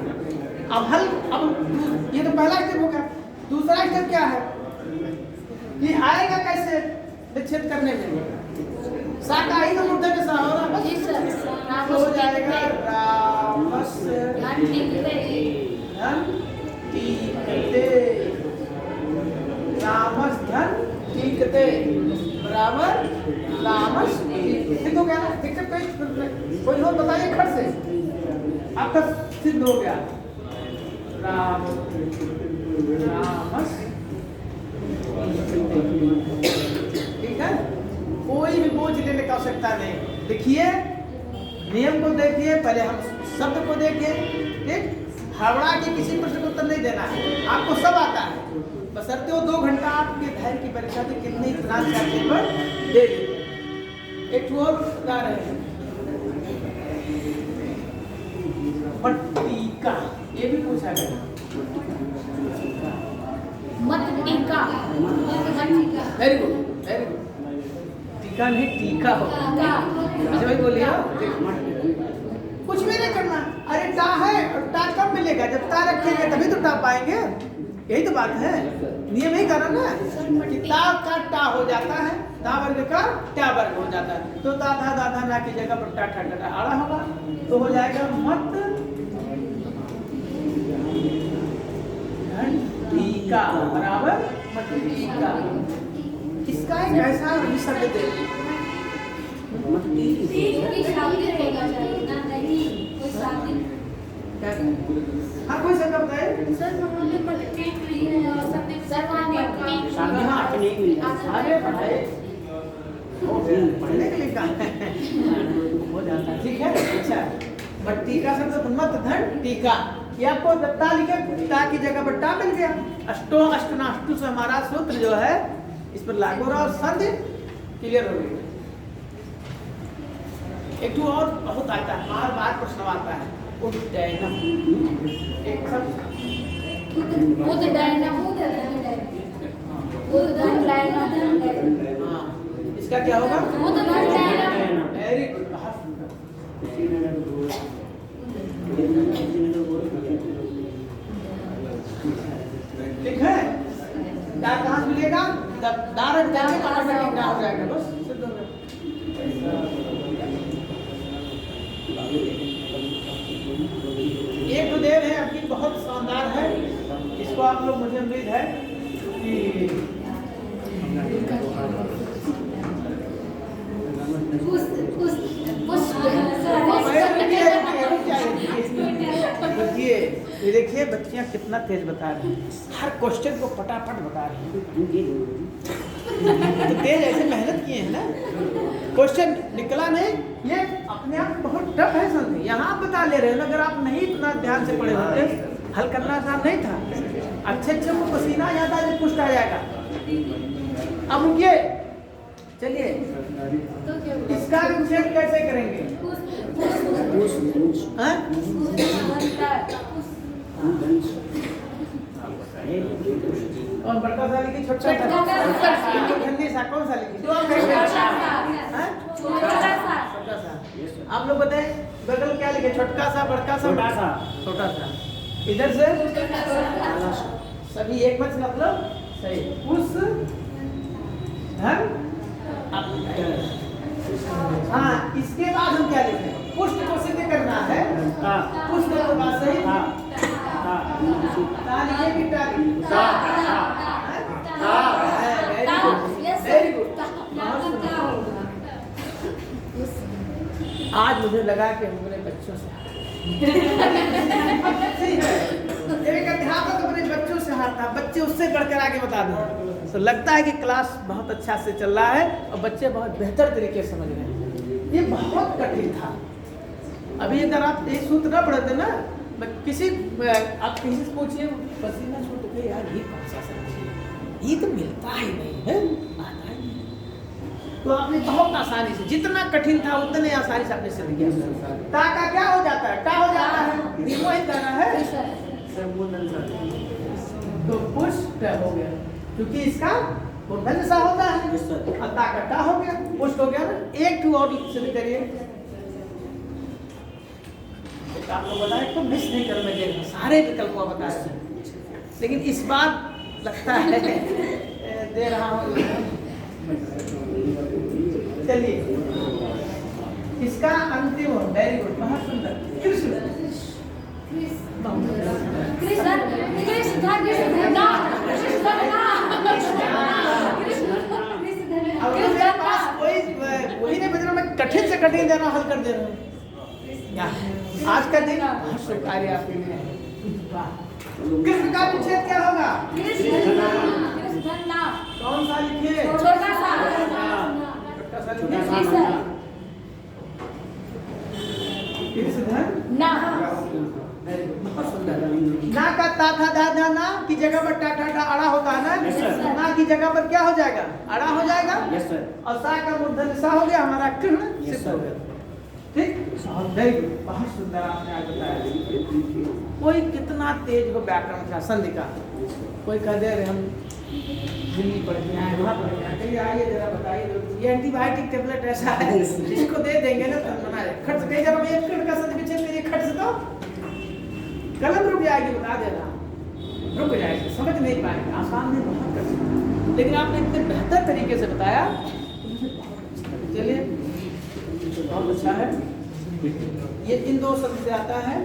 अब ये तो पहला स्टेप हो गया। दूसरा स्टेप क्या है कि आएगा कैसे निक्षेप करने में, सा का ही तो मुद्दे में सा हो रहा जी सर। तो हो जाएगा रामस धन टिकते। धन टीकते, रामस धन टीकते बराबर रामस सिद्ध हो गया ना। ठीक है, पेज कोई हो बताइए खट से, आपका सिद्ध हो गया। राम रामस, ठीक है, कोई भी बोझ लेने का आवश्यकता नहीं। देखिए नियम को देखिए, पहले हम शब्द को देखिए, ठीक। हावड़ा के किसी प्रश्न को उत्तर नहीं देना है, आपको सब आता है, बशर्ते वो 2 घंटा आपके धैर्य की परीक्षा थी, कितने इतना पर दे देते। एक और बता रहे हैं टीका, ये भी पूछा गया। मत टीका। Very good, very good. टीका नहीं टीका हो। अच्छा भाई बोलिए, कुछ भी नहीं करना। अरे टा है और टा कब मिलेगा, जब टा रखेंगे तभी तो टा पाएंगे, यही तो बात है। नियम ही करो ना कि ता का टा हो जाता है, ता वर्ग का टा वर्ग हो जाता है, तो ता धा दा धा ना की जगह पर टा ठा टा आड़ा होगा, तो हो जाएगा मत टीका बराबर मत टीका। इसका एक ऐसा शब्द दे, हाँ कोई शब्द बताए। अरे पढ़ाए पढ़ने के लिए कहा हो जाता है, ठीक है। अच्छा, बट टीका शब्द मत धन टीका, ये आपको टा लिखे, टा की जगह पर टा मिल गया। अष्टो अष्टनाष्टु से हमारा सूत्र जो है इस पर लागू रहा और संधि क्लियर हो गई। एक तो और बहुत आता है, बार बार प्रश्न आता है, उद्दयनम। एक शब्द हाँ, इसका क्या होगा? वेरी गुड, बहुत सुंदर। ठीक है, दार कहाँ मिलेगा? दार ऑटोमेटिक ना हो जाएगा, बस सिद्ध हो गया। एक तो देव है आपकी बहुत शानदार है, इसको आप लोग, मुझे उम्मीद है कि देखिए बच्चियां कितना तेज बता रही हैं, हर क्वेश्चन को फटाफट बता रही हैं। तो तेज ऐसे मेहनत किए हैं ना, क्वेश्चन निकला नहीं, ये अपने आप बहुत टफ है समझे। यहाँ आप बता ले रहे हो, अगर आप नहीं इतना ध्यान से पढ़े होते, हल करना आसान नहीं था। अच्छे को पसीना आ जाता है, पुष्ट आ जाएगा। अब ये चलिए इसका विच्छेद कैसे करेंगे? और बड़का सा लिखी, छोटा सा, ठंडी सा कौन सा लिखी? छोटा सा। आप लोग बताएं बगल क्या लिखे? छोटका सा, बड़का सा, छोटा सा। इधर से सभी एक मत मतलब सही। उस धन, हाँ, इसके बाद हम क्या लिखें? पुष्ट को सिद्ध करना है, पुष्ट के बाद सही वेरी गुड। आज मुझे लगा कि हम अपने बच्चों से एक अध्यापक अपने बच्चों से हारता, बच्चे उससे बढ़कर आगे बता दें, तो लगता है कि क्लास बहुत अच्छा से चल रहा है और बच्चे बहुत बेहतर तरीके से समझ रहे हैं। ये बहुत कठिन था। अभी अगर आप एक सूत्र न पढ़ते ना, किसी आप किसी से पूछिए, पसीना छूट गया यार, ये कौन सा सब्जी है, ये तो मिलता ही नहीं है, आता ही नहीं। तो आपने बहुत आसानी से, जितना कठिन था उतने आसानी से आपने सिद्ध किया। ता का क्या हो जाता है? टा हो जाता है, वही करना है, तो पुष्ट हो गया, क्योंकि इसका मूर्धन्य सा होता है, ता का टा हो गया, पुष्ट हो गया ना। एक टू और सिद्ध करिए। आप लोग बताएं तो मिस नहीं कर, मैं देखना सारे विकल्प को बता रहे हैं, लेकिन इस बार लगता है दे रहा हूँ। चलिए इसका अंतिम हो, वेरी गुड, बहुत सुंदर। कृष्ण अब मेरे पास कोई वही नहीं बच रहा, मैं कठिन से कठिन देना हल कर दे रहा हूँ। आज का दिन शुभ कार्य आपके लिए है। कृष्ण का विच्छेद क्या होगा? कौन सा लिखिए? छोटा सा लिखिए। कृष्ण ना। बहुत सुंदर। ना का ता था दा धा ना की जगह पर टा टा टा अड़ा होता है ना। ना की जगह पर क्या हो जाएगा? अड़ा हो जाएगा। और सा का मूर्धन्य सा हो गया, हमारा कृष्ण सिद्ध हो गया। ठीक, वेरी गुड, बहुत सुंदर आपने आज बताया। कोई कितना तेज हो व्याकरण का, संधि का, कोई कह दे रहे हम दिल्ली पढ़ के आए, वहाँ पढ़ के आए, चलिए आइए जरा बताइए, ये एंटीबायोटिक टेबलेट ऐसा है, इसको दे देंगे ना तो मना है। खट से कहीं जरा एक खट का संधि विच्छेद करिए, खट से तो कलम रुक जाएगी, बता देना रुक जाएगी, समझ नहीं पाएंगे, आसान में बहुत कठिन, लेकिन आपने इतने बेहतर तरीके से बताया। चलिए बहुत अच्छा है। ये इन दो संधि से आता है।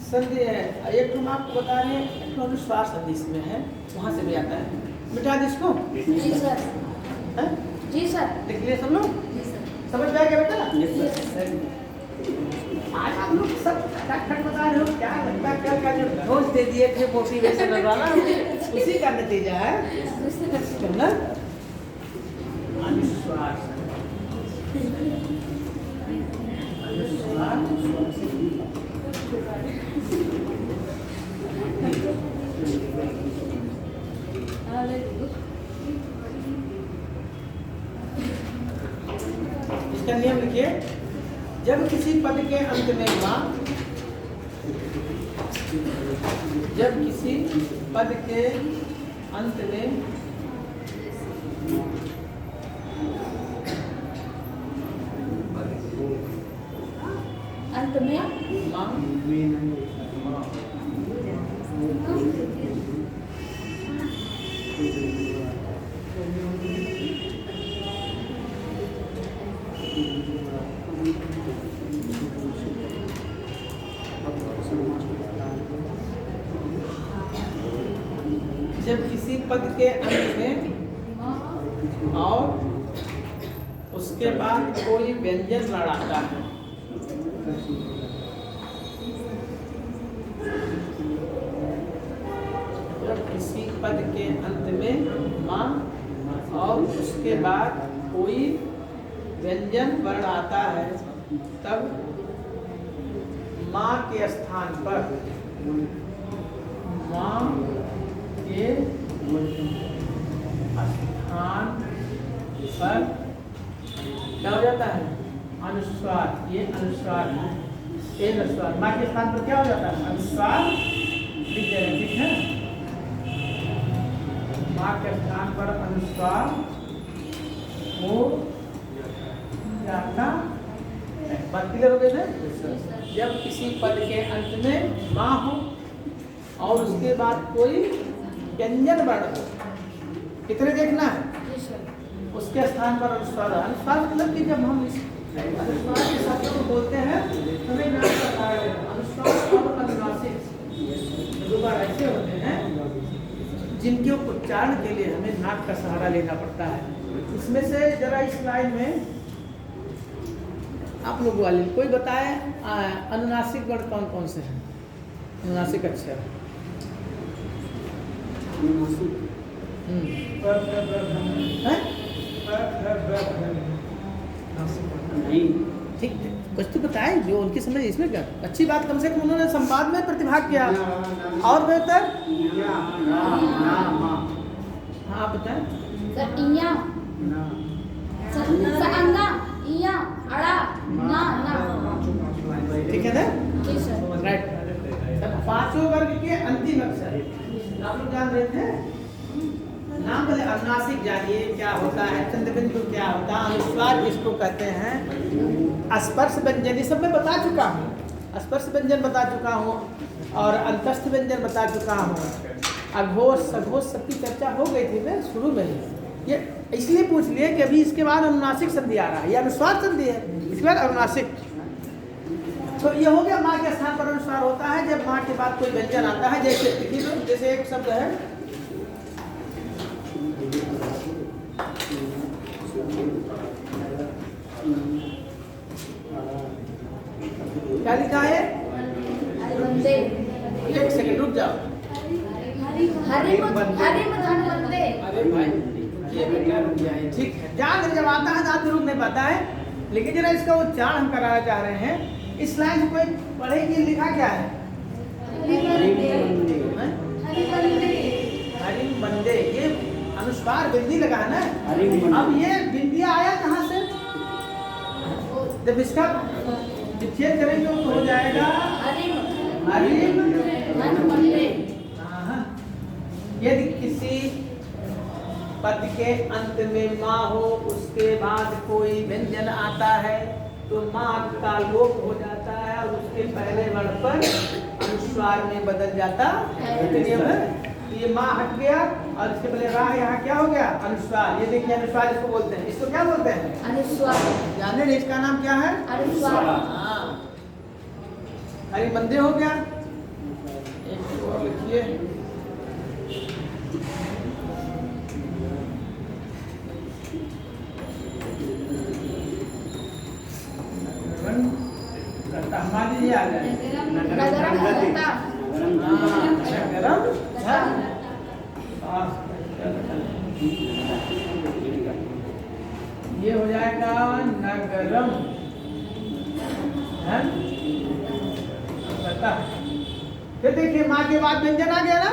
संधि है एक तो हम आपको बता रहे हैं, एक तो अनुस्वार संधि इसमें है, वहाँ से भी आता है। मिटा दे इसको। जी सर। जी सर। देख लिए सब लोग? समझ में आ गया बेटा? आज आप लोग सब खट बता रहे हो, क्या लगता है क्या क्या जो रोज दे दिए थे मोटिवेशन वाला, उसी का नतीजा है। अनुस्वार इसका नियम लिखिए। जब किसी पद के अंत में मां, जब किसी पद के अंत में मां जब किसी पद के अंत में और उसके बाद कोई व्यंजन न आता है, जब किसी पद के अंत में मां और उसके बाद कोई व्यंजन वर्ण आता है, तब मां के स्थान पर मां के स्थान पर क्या हो जाता है? अनुस्वार। ये अनुस्वार है, ये अनुस्वार मां के स्थान पर क्या हो जाता है? अनुस्वार लिख दे रहे, ठीक है? मां के स्थान पर अनुस्वार हो जाता है। बात क्लियर हो गई ना? जब किसी पद के अंत में मां हो और उसके बाद कोई व्यंजन वर्ण हो, कितने देखना है? उसके स्थान पर अनुस्वार। अनुस्वार मतलब कि जब हम इस अनुस्वार के शब्दों को बोलते हैं हमें नाम का सहारा लेना। अनुस्वार और अनुनासिक दो बार ऐसे होते हैं जिनके उच्चारण के लिए हमें नाक का सहारा लेना पड़ता है। इसमें से जरा इस लाइन में आप लोग वाले कोई बताए अनुनासिक वर्ण कौन कौन से हैं? अनुनासिक अक्षर ठीक, कुछ तो बताए जो उनकी समझ। इसमें क्या अच्छी बात, कम से कम उन्होंने संवाद में प्रतिभाग किया और बेहतर। हाँ बताएं। ठीक है ना? राइट। पांचों वर्ग के अंतिम अक्षर आप लोग जान रहे थे? नाम पहले अनुनासिक जानिए क्या होता है, चंद्रबिंदु क्या होता है, अनुस्वार किसको कहते हैं, स्पर्श व्यंजन ये सब मैं बता चुका हूँ। स्पर्श व्यंजन बता चुका हूँ और अंतस्थ व्यंजन बता चुका हूँ। अघोष सघोष सबकी चर्चा हो गई थी ना शुरू में ही। ये इसलिए पूछ लिए कि अभी इसके बाद अनुनासिक संधि आ रहा है, ये अनुस्वार संधि है, इसके बाद अनुनासिक। तो ये हो गया माँ के स्थान पर अनुस्वार होता है जब माँ के बाद कोई व्यंजन आता है। जैसे एक शब्द है क्या लिखा है, वंदे एक सेकंड रुक जाओ। हरि मधन वंदे। अरे भाई ये बेटा रुक जाए, ठीक है। ध्यान से जब आता है तो रुक नहीं पाता है, लेकिन जरा इसका उच्चारण हम कराना चाह रहे हैं। इस लाइन से कोई पढ़े कि लिखा क्या है, हरि मंदे, ये अनुस्वार बिंदी लगा है ना। अब ये बिंदिया आया कहाँ से, जब इसका विच्छेद करेंगे तो हो जाएगा हरि वंदे। यदि किसी पद के अंत में माँ हो, उसके बाद कोई व्यंजन आता है तो माँ का लोप हो जाता है और उसके पहले वर्ण पर अनुस्वार में बदल जाता है। ये माँ हट गया और इसके पहले राह यहाँ क्या हो गया, अनुस्वार। ये देखिए अनुस्वार इसको बोलते हैं, इसको क्या बोलते हैं, अनुस्वार। जानते हैं इसका नाम क्या है, अनुस्वार। हाँ, हरि मंदे हो गया। एक और लिखिए, हमारी ये आ जाए नगरम गता। ये हो जाएगा नगरम गता। फिर देखिए माँ के बाद व्यंजन आ गया ना,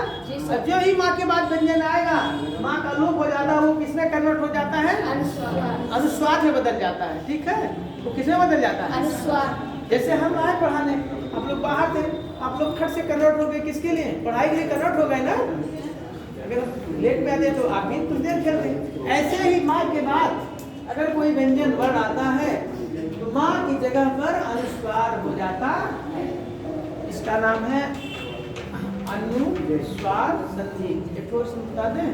जो ही माँ के बाद व्यंजन आएगा माँ का लोप हो जाता है, वो किसमें कन्वर्ट हो जाता है, अनुस्वार में बदल जाता है। ठीक है, वो किसमें बदल जाता है, अनुस्वार। जैसे हम आए पढ़ाने, आप लोग बाहर थे, आप लोग खट से कन्वर्ट हो गए, किसके लिए, पढ़ाई के लिए कन्वर्ट हो गए ना। अगर लेट में आते तो आप भी कुछ देर खेलते। ऐसे ही माँ के बाद अगर कोई व्यंजन वर्ण आता है तो माँ की जगह पर अनुस्वार हो जाता है। इसका नाम है अनुस्वार संधि। एक और बता दें,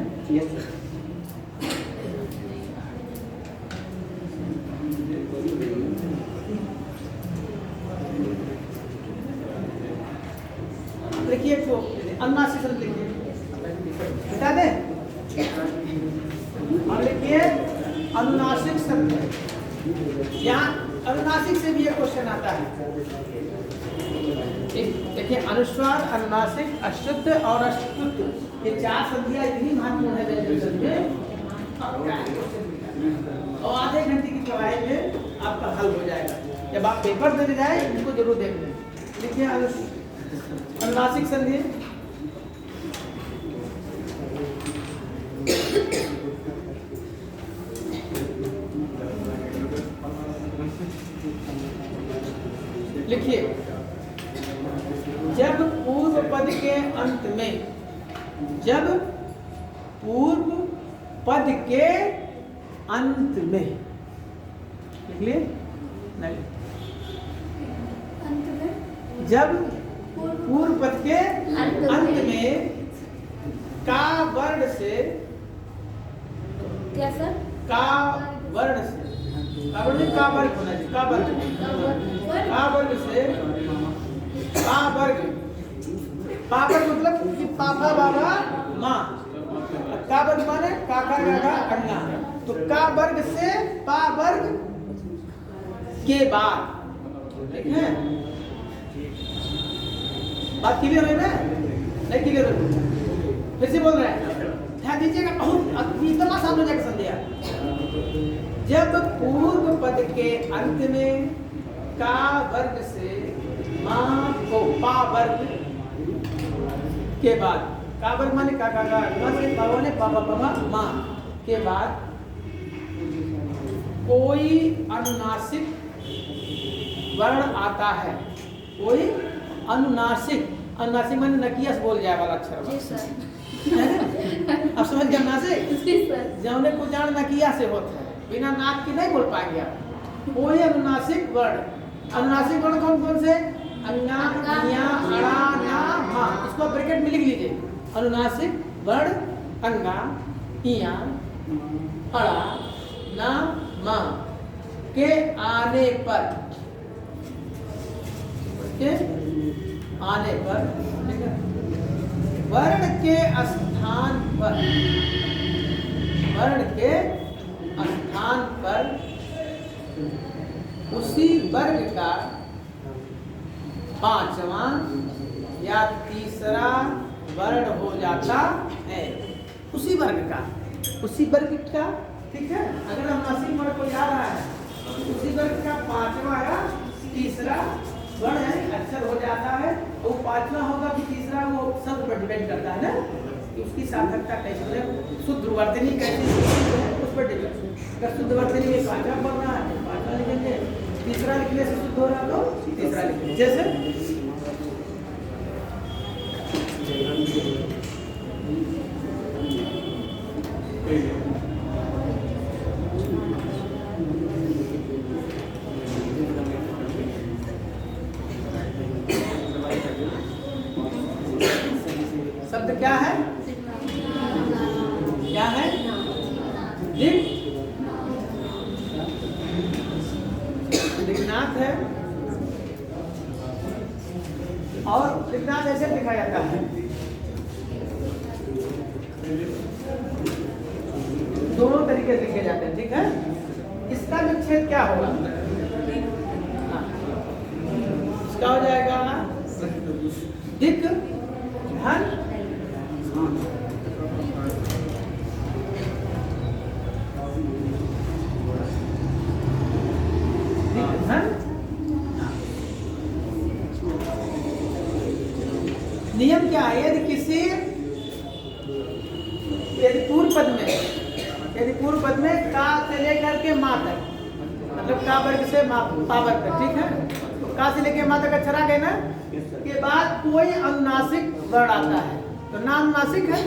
लिखिए तो अनुनासिक संधि लिखिए, बता दें। और लिखिए अनुनासिक संधि। यहाँ अनुनासिक से भी एक क्वेश्चन आता है। देखिए अनुस्वार, अनुनासिक, अशुद्ध और अष्टुत्व, ये चार संधियां इतनी महत्वपूर्ण है व्यंजन संधि में। और आधे घंटे की पढ़ाई में आपका हल हो जाएगा। जब आप पेपर देने जाए इनको जरूर देख लें। लिखिए अनुनासिक संधि। लिखिए जब पूर्व पद के अंत में, जब पूर्व पद के अंत में, लिख लिए नहीं, जब पूर्व पद के अंत में का वर्ण से, क्या सर, का वर्ण से, का वर्ण का वर्ग होना चाहिए, का वर्ग, का वर्ग से, का वर्ग, का वर्ग मतलब कि पापा बाबा माँ, का वर्ग माने काका काका अन्ना, तो का वर्ग से पा वर्ग के बाद, ठीक है, बात क्लियर है ना, नहीं क्लियर है, फिर से बोल रहे हैं, ध्यान दीजिएगा, बहुत इतना आसान हो जाएगा संध्या। जब पूर्व पद के अंत में का वर्ग से माँ को पा वर्ग के बाद, का वर्ग माने काका का से पावा ने पापा पापा माँ के बाद कोई अनुनासिक वर्ण आता है, कोई अनुनासिक, अनुनासिक माने नकिया बोल जाए वाला अक्षर, जी सर, अब समझ गए अनुनासिक, जी सर, जौने को जान नकिया से होता है, बिना नाक के नहीं बोल पाएंगे आप। कोई अनुनासिक वर्ण, अनुनासिक वर्ण कौन कौन से, अन्ना, अन्या, अड़ा, ना, मा, इसको ब्रैकेट में लिख लीजिए। अनुनासिक वर्ण अंगा इया अड़ा ना मा के आने पर ठीक है, वर्ण के स्थान पर उसी वर्ग का पांचवा या तीसरा वर्ण हो जाता है। उसी वर्ग का ठीक है। अगर हम अनुनासिक वर्ण को जा रहा है, उसी वर्ग का पांचवा या तीसरा वर्ण है अक्षर हो जाता है। और वो पांचवा होगा कि तीसरा, वो शब्द पर डिपेंड करता है ना कि उसकी सार्थकता कैसे है, शुद्ध वर्तनी कैसी है उस पर डिपेंड। अगर शुद्ध वर्तनी में पांचवा पढ़ना है पांचवा लिखेंगे, तीसरा लिखने से शुद्ध हो रहा तो तीसरा लिखेंगे। जैसे शब्द क्या है दिग्नाथ है। और दिग्नाथ ऐसे लिखा जाता है, दोनों तरीके से लिखे जाते हैं। ठीक है, इसका विच्छेद क्या होगा? इसका हो जाएगा दिक धन नियम क्या है? यदि पूर्व पद में का से लेकर के मा तक, मतलब का वर्ग से पा वर्ग तक, ठीक है, तो का से लेकर मा तक अक्षर आ गए ना, के बाद कोई अनुनासिक वर्ण आता है तो ना अनुनासिक है,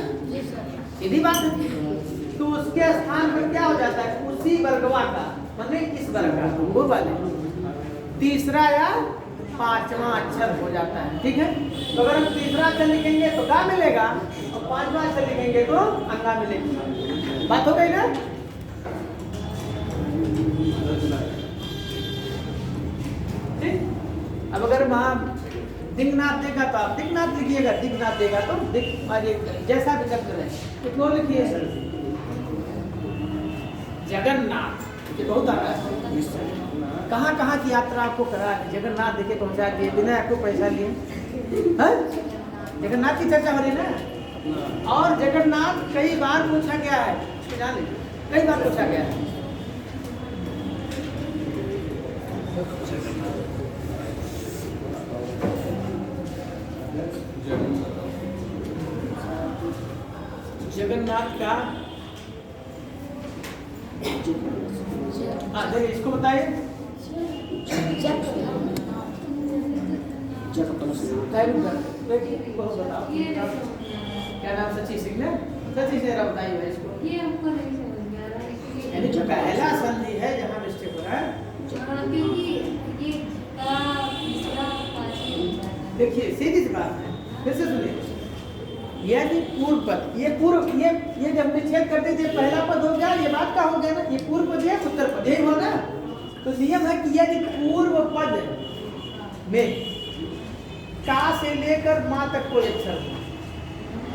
सीधी बात है। तो उसके स्थान पर क्या हो जाता है? उसी वर्गवा का, मतलब इस वर्ग का पूर्व वाले तीसरा या पांचवा अक्षर हो जाता है। ठीक है, तो अगर हम तीसरा अक्षर लिखेंगे तो का मिलेगा और पांचवा अक्षर लिखेंगे तो अंगा मिलेगी। बात हो गई ना? ठीक। अब अगर वहां दिग्नाथ देगा तो आप दिग्नाथ लिखिएगा, दिग्नाथ देगा तो जैसा भी शब्द है तो लिखिए। जगन्नाथ, ये बहुत आता है। कहाँ कहाँ की यात्रा आपको करा है, जगन्नाथ देखे पहुंचा दिए बिना आपको पैसा लिए। जगन्नाथ की चर्चा हो रही ना। और जगन्नाथ कई बार पूछा गया है, जाने कई बार पूछा गया है। जगन्नाथ का देखिए, इसको बताइए। क्या नाम? सची सिंह ने। सची से बताइए इसको। ये हमको नहीं समझ में आ रहा है, यानी जो पहला संधि है जहाँ मिस्टेक हो रहा है, क्योंकि ये तीसरा पांचवा। देखिए सीधी सी बात है, फिर से सुनिए। यदि पूर्व पद, ये जब विच्छेद करते थे पहला पद हो गया, ये बात का हो गया ना, ये पूर्व पद है उत्तर पद यही होगा। तो नियम है कि यदि पूर्व पद में का से लेकर मां तक कोई अक्षर हो,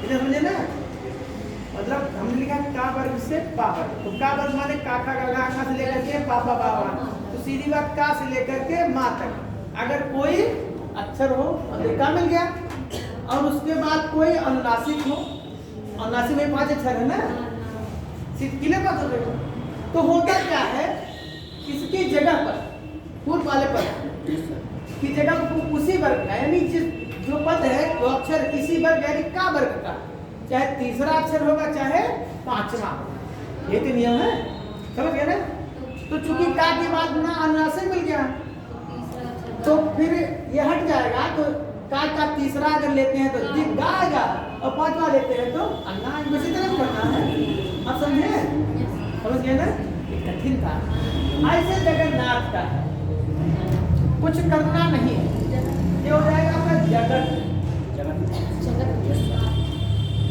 इधर समझे ना, मतलब हमने लिखा का वर्ग से पा वर्ग, तो का वर्ग माने काका गागा का से लेकर के पापा बाबा, तो सीधी बात का से लेकर के मां तक अगर कोई अक्षर हो तो का मिल गया। और उसके बाद कोई अनुनासिक हो, अनुनासिक में 5 अक्षर है ना, किले बात हो गई। तो होता क्या है, इसकी जगह पर पूर्व वाले पद की जगह पर उसी वर्ग का, यानी जो पद है वो अक्षर इसी वर्ग यानी का वर्ग का, चाहे तीसरा अक्षर होगा चाहे पांचवा, ये तो नियम है, समझ गए ना। तो चूंकि का के बाद ना अनुनासिक मिल गया तो फिर ये हट जाएगा। तो का तीसरा अगर लेते हैं तो दिग गा आएगा, और पांचवा लेते हैं तो अन्ना, इसी तरह करना है। आप समझ गए ना? कठिन था। ऐसे जगन्नाथ का कुछ करना नहीं है, ये हो जाएगा आपका जगत।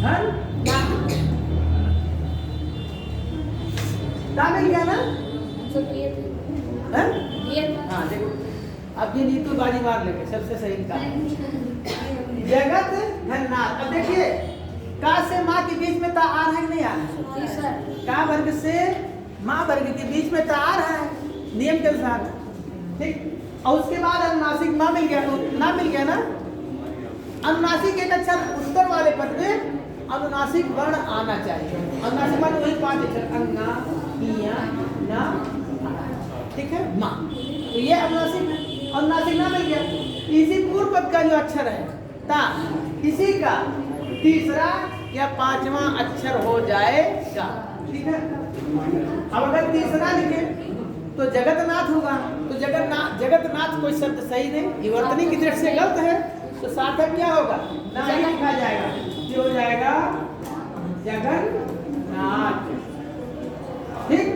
धन ना ता मिल गया ना? सब ये थे हैं? ये हाँ देखो, अब ये नीतू बाजी मार लेंगे, सबसे सही का जगत धन्नाथ। अब देखिए का से माँ के बीच में ता आ रहा है कि नहीं आ रहा है? सर का वर्ग से माँ वर्ग के बीच में ता आ रहा है नियम के अनुसार, ठीक। और उसके बाद अनुनासिक माँ मिल गया तो ना मिल गया ना। अनुनासिक एक अक्षर उत्तर वाले पद में अनुनासिक वर्ण आना चाहिए। अनुनासिक वर्ण वही 5 अक्षर अन्ना, इया, ना, ठीक है, माँ। तो ये अनुनासिक है, अनुनासिक ना मिल गया। इसी पूर्व पद का जो अक्षर है ता, इसी का तीसरा या 5वां अक्षर हो जाएगा, ठीक है। अब अगर तीसरा लिखे तो जगतनाथ होगा, तो जगतनाथ कोई शब्द सही नहीं, विवर्तनी की दृष्टि से गलत है, तो सार्थक क्या होगा? ना ही लिखा जाएगा, ये हो जाएगा जगन्नाथ, ठीक।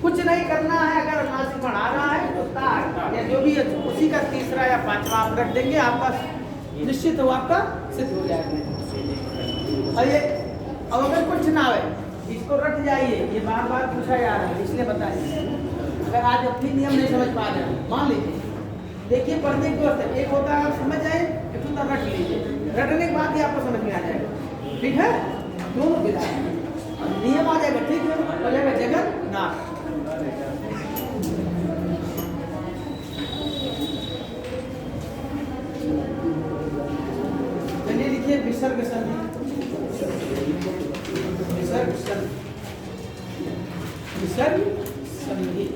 कुछ नहीं करना है, अगर अनुनासिक बढ़ा रहा है तो ता या जो भी है उसी का तीसरा या 5वां आप रख देंगे, आपका निश्चित हो, आपका सिद्ध हो जाएगा। और ये अब अगर कुछ ना आए इसको रट जाइए, ये बार बार पूछा जा रहा है इसलिए बताइए। अगर आज अपनी नियम नहीं समझ पा रहे हैं, मान लीजिए, देखिए पढ़ने की दोस्त है, एक होता है आप समझ जाए, एक होता रट लीजिए, रटने के बाद ही आपको समझ में आ जाएगा, ठीक है। दोनों विधा नियम आ जाएगा, ठीक है, हो जाएगा जगन्नाथ। चलिए लिखिए विसर्ग संधि, विसर्ग संधि, विसर्ग संधि।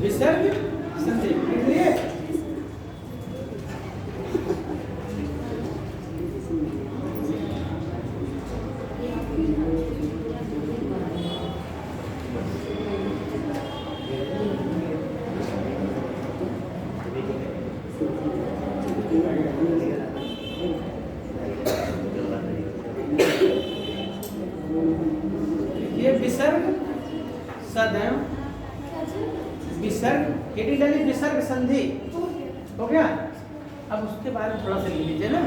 विसर्ग संधि लिख लिए। ये विसर्ग सदैव विसर्ग केटी डाली विसर्ग संधि हो गया। अब उसके बारे में थोड़ा सा लिख लीजिए ना,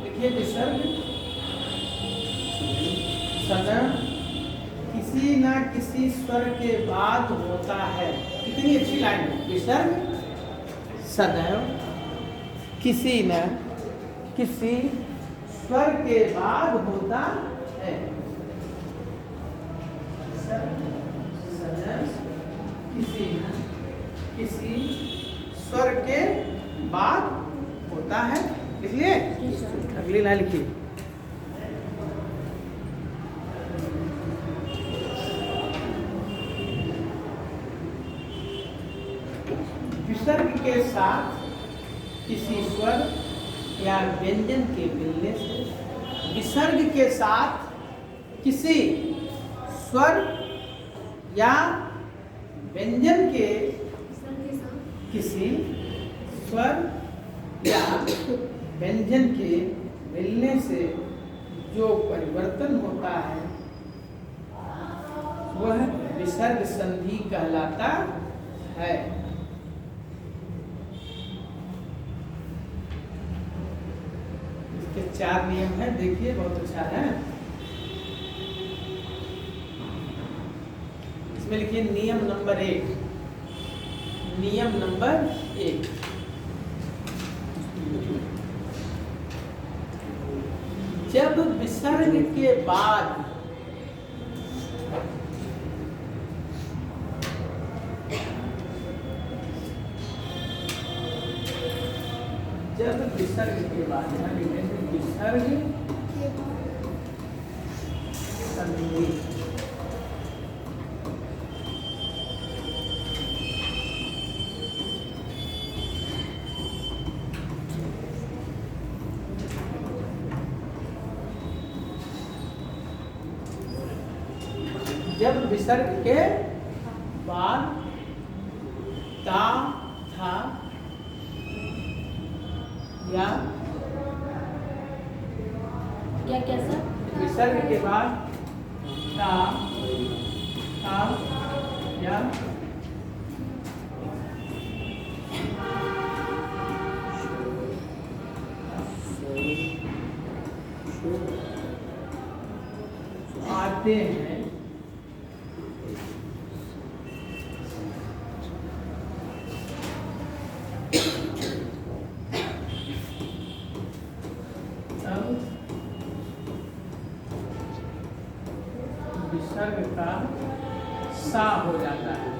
देखिए विसर्ग सदैव किसी ना किसी स्वर के बाद होता है। कितनी अच्छी लाइन है, विसर्ग सदैव किसी न किसी स्वर के बाद होता है। सदैव किसी न किसी स्वर के बाद होता है, इसलिए अगली लाइन लिखिए। विसर्ग के साथ किसी स्वर या व्यंजन के मिलने से, विसर्ग के साथ किसी स्वर या व्यंजन के किसी स्वर या व्यंजन के मिलने से जो परिवर्तन होता है वह विसर्ग संधि कहलाता है। इसके 4 नियम हैं, देखिए बहुत अच्छा है। इसमें लिखिए नियम नंबर 1। नियम नंबर 1, जब विसर्ग के बाद विसर्ग संधि जब विसर्ग के बाद ता, था या क्या क्या सर? विसर्ग के बाद ता, था या आते हैं तब विसर्ग का सा हो जाता है।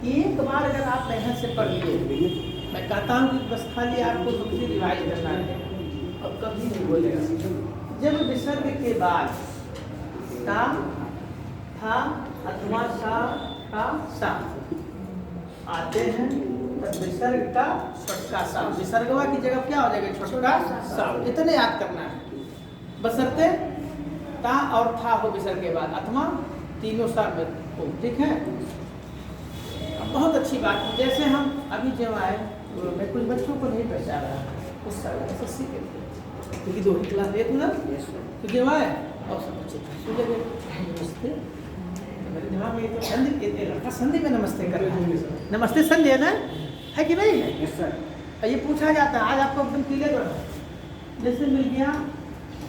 एक बार अगर आप मेहनत से पढ़ लिए, मैं कहता हूँ कि बस खाली आपको दूसरी रिवाइज करना है और कभी नहीं बोलेगा। जब विसर्ग के बाद ता, था अथवा सा का सा आते हैं तब विसर्ग का छोटका सा, विसर्गवा की जगह क्या हो जाएगा? छोटका सा। इतने याद करना है, बशर्ते ता और था हो विसर्ग के बाद अथवा तीनों सा में हो। ठीक है, बहुत अच्छी बात है। जैसे हम अभी जब आए, मैं कुछ बच्चों को नहीं पहचान रहा उस साल SSC के लिए, क्योंकि 2 ही क्लास लेते ना, तो जब आए और सब बच्चे सुन गए नमस्ते, मेरे दिमाग में ये तो संधि, लड़का संधि में नमस्ते कर रहा है। नमस्ते संधि है ना, है कि नहीं है? Yes sir. ये पूछा जाता है, आज आपको एकदम क्लियर रहा जैसे मिल गया।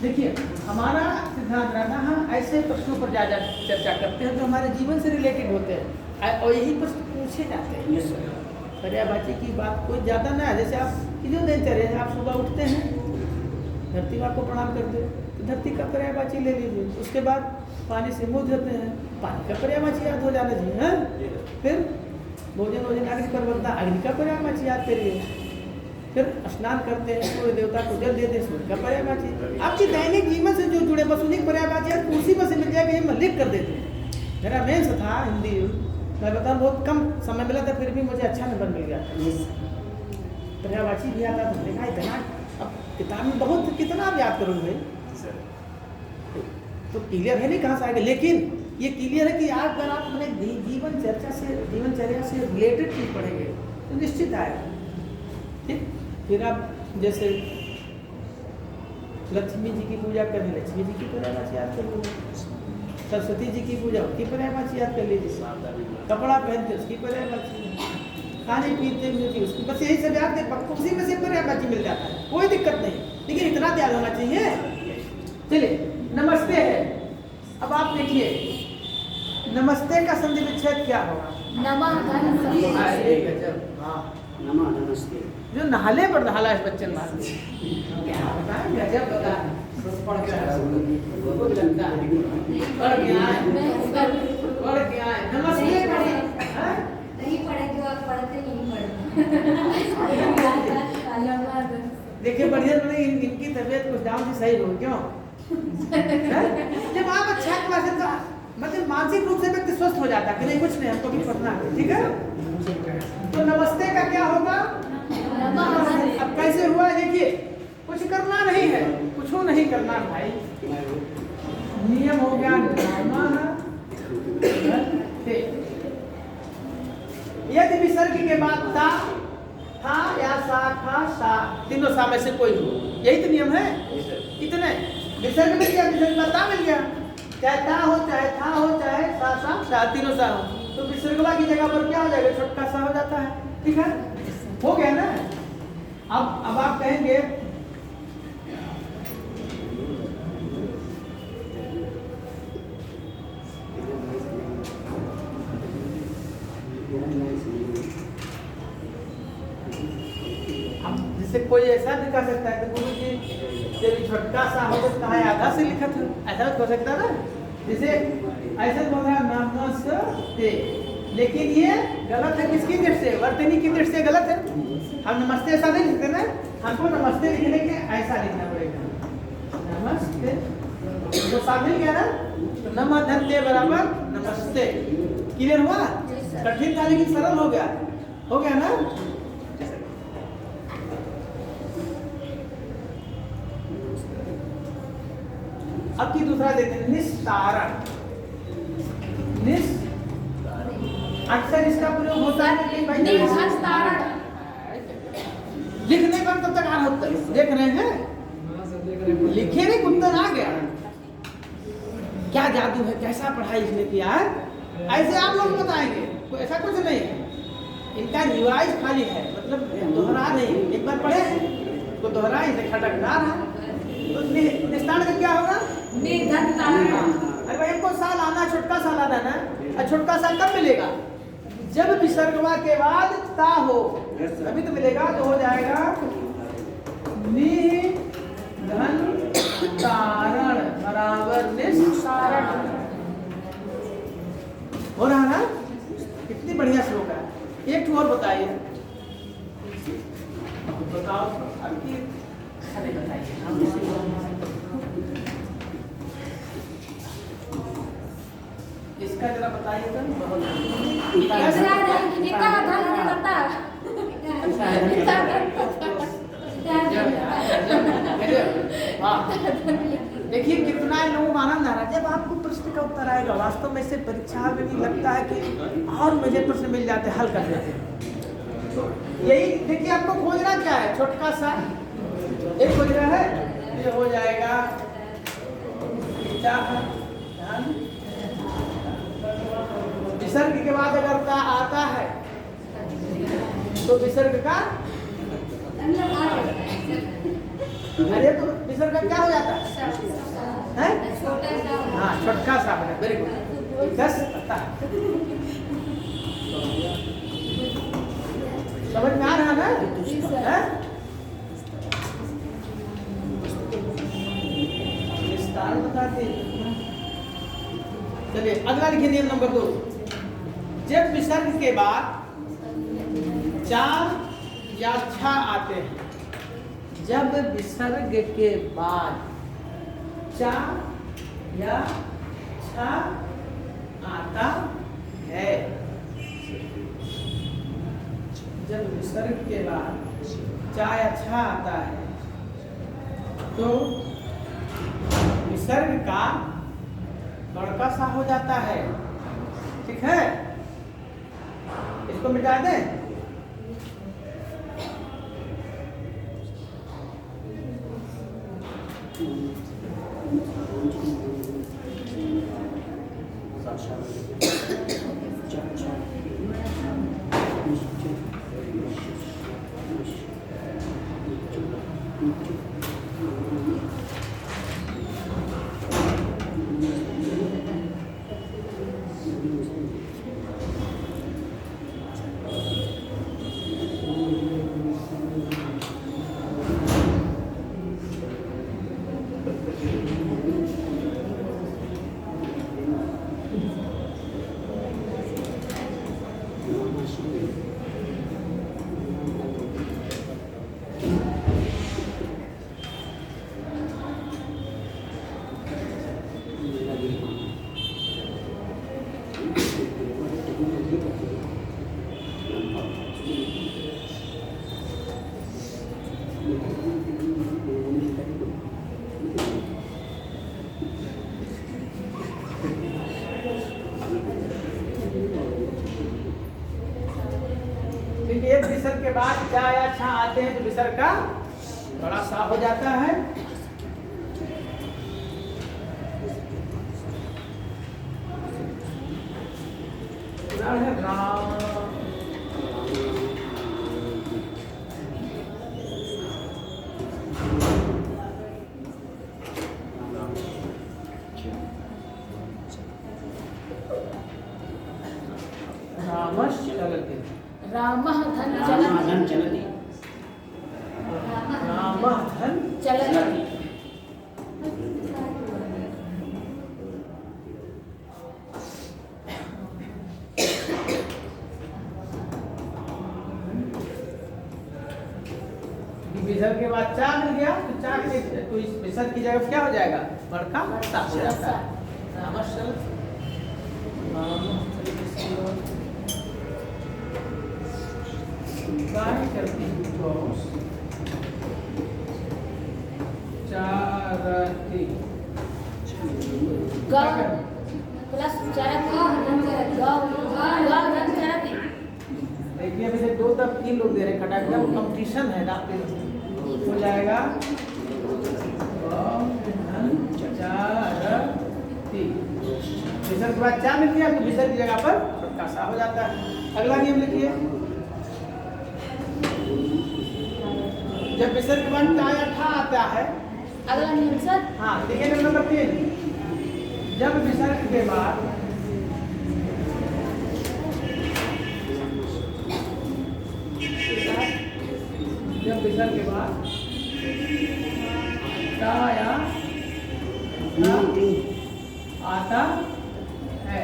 देखिए हमारा सिद्धांत रहना, हम ऐसे प्रश्नों पर ज़्यादा चर्चा करते हैं जो हमारे जीवन से रिलेटेड होते हैं और यही प्रश्न पूछे जाते हैं। Yes sir. पर्यायवाची की बात कोई ज़्यादा ना है। जैसे आप जो दिनचर्या है, आप सुबह उठते हैं, धरती माँ को प्रणाम करते हैं, तो धरती का पर्यायवाची ले लीजिए। उसके बाद पानी से मुँह धोते हैं, पानी का पर्यायवाची याद हो जाना चाहिए। हाँ, फिर भोजन अग्नि पर बनता, अग्नि का पर्यायवाची याद करिए। फिर स्नान करते हैं, सूर्य देवता को जल देते हैं, सूर्य का पर्यायवाची। आपके दैनिक जीवन से जो जुड़े बस उन्हीं पर्यायवाची आपको उसी में से मिल जाएगा, ये मैं लिख कर देते हैं। मेरा मेंस था हिंदी, मैं बताऊँ बहुत कम समय मिला था, फिर भी मुझे अच्छा नंबर मिल गया। पर्यायवाची भी आता था, देखा इतना अब किताब में बहुत, कितना आप याद करोगे भाई? तो क्लियर है नहीं कहाँ से आएगा, लेकिन ये क्लियर है कि आप अगर आप अपने जीवनचर्या से रिलेटेड चीज पढ़ेंगे तो निश्चित आएगा। ठीक, फिर आप जैसे लक्ष्मी जी की पूजा करें, लक्ष्मी जी की पर्यायवाची याद कर लीजिए। सरस्वती जी की पूजा, उसकी पर्यायवाची याद कर लीजिए। कपड़ा पहनते उसकी पर्यायवाची, खाने पीते म्यूजिक उसकी, बस यही सब याद कर, उसी में से पर्यायवाची मिल जाता है, कोई दिक्कत नहीं। लेकिन इतना याद होना चाहिए। चलिए नमस्ते है, अब आप देखिए नमस्ते का संधि विच्छेद क्या होगा? नमः धन गजब, हाँ नमः नमस्ते। जो नहाले पर नहाला है बच्चन मारते, क्या बताएं, गजब बताएं। पढ़ के आए, नमस्ते नहीं पढ़े जो आप पढ़ते नहीं पढ़ते। देखिए बढ़िया बने, इनकी तबीयत कुछ डाउन सी सही हो, क्यों? जब आप अच्छा क्लास तो मतलब मानसिक रूप से व्यक्ति स्वस्थ हो जाता है कि नहीं कुछ नहीं हमको भी पढ़ना है। ठीक है, तो नमस्ते का क्या होगा? अब कैसे हुआ देखिए, कुछ करना नहीं है, कुछ नहीं करना भाई, नियम हो गया नमस्ते। यदि विसर्ग के बाद ता, था या सा, था, सा, तीनों सा में से कोई हो, यही तो नियम है। इतने विसर्ग में क्या, विसर्ग में ता मिल गया, चाहे ता हो, चाहे था हो, चाहे सा, तीनों सा हो, तो विसर्गवा की जगह पर क्या हो जाएगा? छोटका सा हो जाता है। ठीक है, हो गया ना। अब आप कहेंगे जिससे कोई ऐसा दिखा सकता है कि गुरु जी जब छोटका सा हो तो कहाँ आधा से लिखा था, ऐसा हो सकता है ना। जैसे ऐसा बोल रहा नमस्ते, लेकिन ये गलत है। किसकी दृष्टि से? वर्तनी की दृष्टि से गलत है। हम नमस्ते ऐसा नहीं लिखते ना, हमको नमस्ते लिखने के ऐसा लिखना पड़ेगा, नमस्ते। तो शामिल गया ना, तो नमः धन्य बराबर नमस्ते। क्लियर हुआ? कठिन था लेकिन सरल हो गया ना। अब की दूसरा देखते हैं, निस्तारण। अक्सर इसका प्रयोग होता है कि भाई निस्तारण। लिखने का तब तक आ रहा उत्तर देख रहे हैं, लिखे नहीं उत्तर आ गया। क्या जादू है, कैसा पढ़ाई इसने किया है, ऐसे आप लोग बताएंगे। ऐसा कुछ नहीं है, इनका रिवाइज खाली है, मतलब दोहरा नहीं। एक बार पढ़े तो दोहरा, इसे खटकदार है। तो निस्तारण का क्या होगा? निधनतारण। अरे भाई हमको सा लाना, छोटका सा लाना ना। और छोटका सा कब मिलेगा? जब विसर्गवा के बाद ता हो, तभी तो मिलेगा। तो हो जाएगा निधनतारण बराबर निस्तारण। हो रहा ना? कितनी बढ़िया श्लोक है। एक और बताइए, बताओ आपकी। अरे बताइए, इसका जरा बताइए तो। बहुत देखिए कितना लोग आनंद आ रहा है जब आपको प्रश्न का उत्तर आएगा। वास्तव में से परीक्षा में भी लगता है कि और मुझे प्रश्न मिल जाते, हल कर देते। तो यही देखिए, आपको खोजना क्या है? छोटका सा एक खोज रहा है, ये हो जाएगा विसर्ग के बाद अगर ता आता है तो विसर्ग का, अरे तो विसर्ग का क्या हो जाता है? हाँ, छोटका सा बना। वेरी गुड, 10 पता समझ में आ रहा ना? विस्तार बताते। चलिए अगला लिखिए, नियम नंबर 2। जब विसर्ग के बाद चा या छा आते हैं, जब विसर्ग के बाद चा या छा आता है, जब विसर्ग के बाद चा या छा आता है तो विसर्ग का बड़का सा हो जाता है। ठीक है, इसको मिटा दें। एक विसर्ग के बाद चा या छा आते हैं तो विसर्ग का बड़ा सा हो जाता है। रामः धन चलति। रामः धन चलति। विसर्ग के बाद चा मिल गया तो चा के तो इस विसर्ग की जगह क्या हो जाएगा? बड़का सा हो जाता है। रामश्चल करती तो चारती ग प्लस चरती ग चरती। देखिए अभी से 2 तक 3 लोग दे रहे हैं खटा एकदम कंपटीशन है ना हो जाएगा विसर्ग के बाद क्या मिलती है आपको विसर्ग की जगह पर का सा हो जाता है। अगला नियम लिखिए जब विसर्ग के बाद टा या ठा आता है। अगला नियम सर। हाँ देखिए नियम नंबर 3 जब विसर्ग के बाद टा या आता है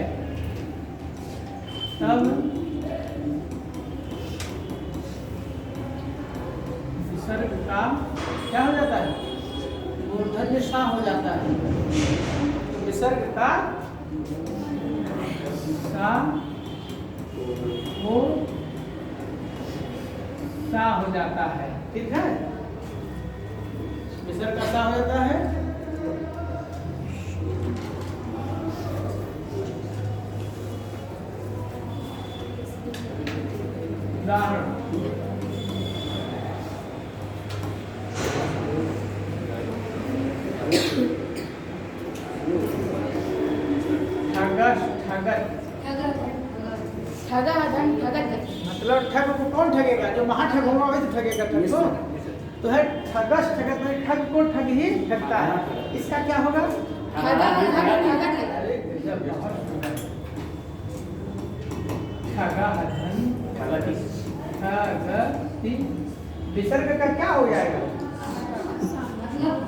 तब विसर्ग का क्या हो जाता है मूर्धन्य सा हो जाता है। तो विसर्ग का सा हो जाता है। ठीक है विसर्ग का सा हो जाता है। उदाहरण ठगस ठगत ठगा धन ठगत। मतलब ठग को कौन ठगेगा जो महाठग होगा वही तो ठगेगा ठग को। तो है ठगस ठगत में ठग को ठग ही ठगता है। इसका क्या होगा ठगा धन ठगत। ठगा धन ठगति विसर्ग का क्या हो जाएगा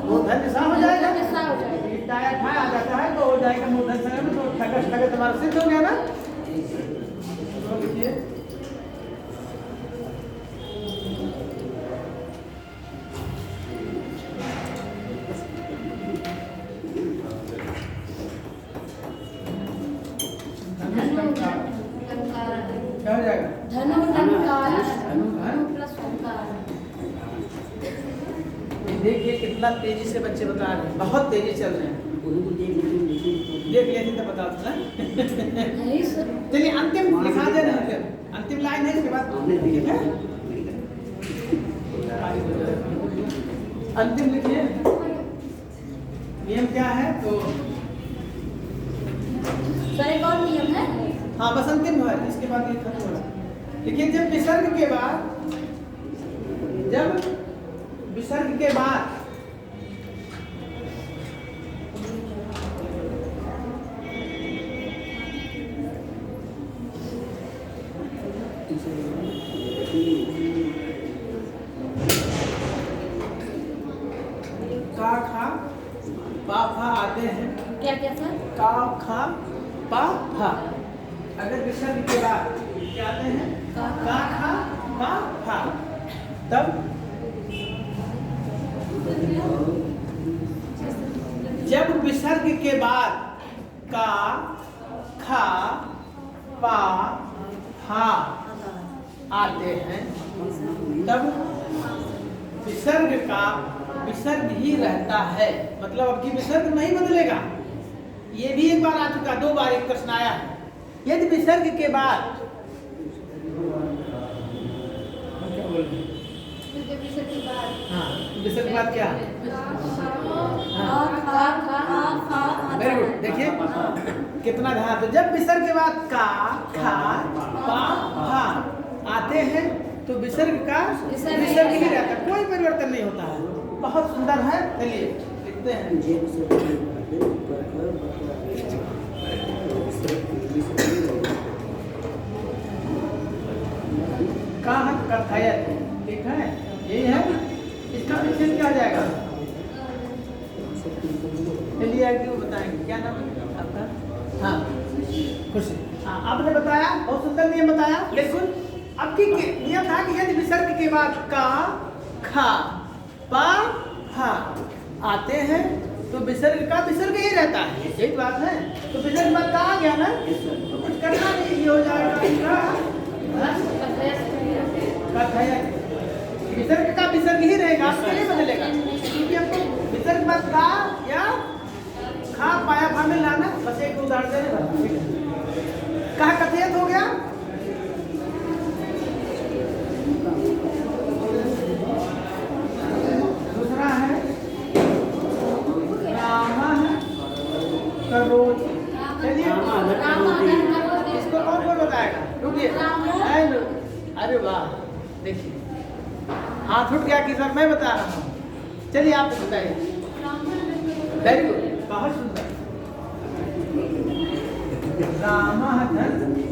मूर्धन्य सा हो जाएगा। टाया ठा आ जाता है तो हो जाएगा मूर्धन्य सा में। तो ठगस ठगत हमारा सिद्ध हो गया ना। तो लिखिए क्या हो जाएगा धनु लंकार धनु प्लस ओंकार। देखिए कितना तेजी से बच्चे बता रहे हैं बहुत तेजी चल रहे हैं। देख लेते तो बता देना। नहीं सर। चलिए अंतिम लिखा दे रहे हैं अंतिम लाइन है इसके बाद ठीक है अंतिम लिखिए नियम क्या है। तो सर एक और नियम है। हाँ बस अंतिम है इसके बाद ये खत्म होगा। देखिए जब विसर्ग के बाद का खा पा फा आते हैं। क्या क्या सर। का खा पा फा अगर विसर्ग के बाद क्या आते हैं का खा पा फा तब जब विसर्ग के बाद का खा पा फा आते हैं तब विसर्ग का विसर्ग ही रहता है। मतलब अब की विसर्ग नहीं बदलेगा। ये भी एक बार आ चुका 2 बार एक प्रश्न आया है। यदि विसर्ग के बाद हाँ विसर्ग के बाद क्या वेरी गुड। देखिए कितना ध्यान। तो जब विसर्ग के बाद का खा पा फा आते हैं तो विसर्ग का विसर्ग ही रहता है कोई परिवर्तन नहीं होता है। बहुत सुंदर है। चलिए लिखते हैं कथयत। ठीक है यही है। इसका विशेष क्या आ जाएगा चलिए क्यों बताएंगे क्या नाम है आपका। हाँ खुशी। हाँ आपने बताया बहुत सुंदर नियम बताया। लेकिन अब की नियम था कि यदि विसर्ग के बाद का खा पा फा आते हैं तो विसर्ग का विसर्ग ही रहता है। यही बात है। तो विसर्ग के बाद का आ गया ना तो कुछ करना नहीं ये हो जाएगा कथयत। विसर्ग का विसर्ग ही रहेगा। नहीं बदलेगा क्योंकि हमको विसर्ग के बाद का या साथ पाया भामिल लाना, बस एक उदाहरण देने कहा कथियत हो गया। दूसरा है रामः करोति। चलिए इसको कौन बताएगा? रुकिए, अरे वाह, देखिए हाथ उठ गया कि सर मैं बता रहा हूँ। चलिए आप बताइए। वेरी गुड, बहुत सुंदर। रामः करोति,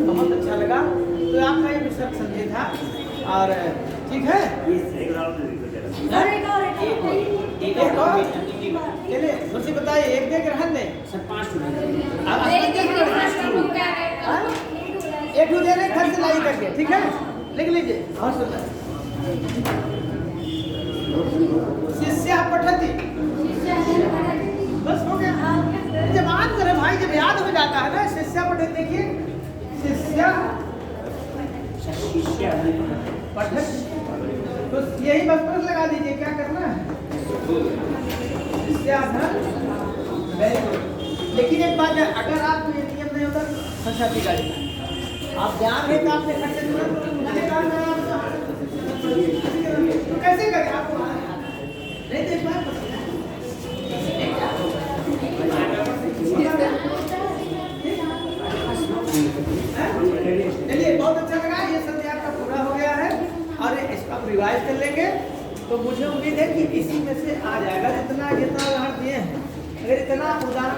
बहुत अच्छा लगा। तो आपका ये विषय समझे था और ठीक है। चलिए मुझसे बताइए, एक देख रहन दें सर 5 एक दो देने खर्च लाई करके, ठीक है, लिख लीजिए। बहुत सुंदर। शिष्य पठति, बस हो गया। जब याद करें भाई, जब याद हो जाता है ना, शिष्य पठति, देखिए शिष्य पठति, तो यही बस पर लगा दीजिए, क्या करना है शिष्याधन। Very good. लेकिन एक बात है, अगर आपको ये नियम नहीं होता तो फंसाती गाड़ी, आप ध्यान है तो आपने खर्चे तो कैसे करें आपको नहीं देख पाए। चलिए बहुत अच्छा लगा, ये सब आपका पूरा हो गया है और इसका आप रिवाइज कर लेंगे तो मुझे उम्मीद है कि इसी में से आ जाएगा। जितना उदाहरण दिए हैं, अगर इतना उदाहरण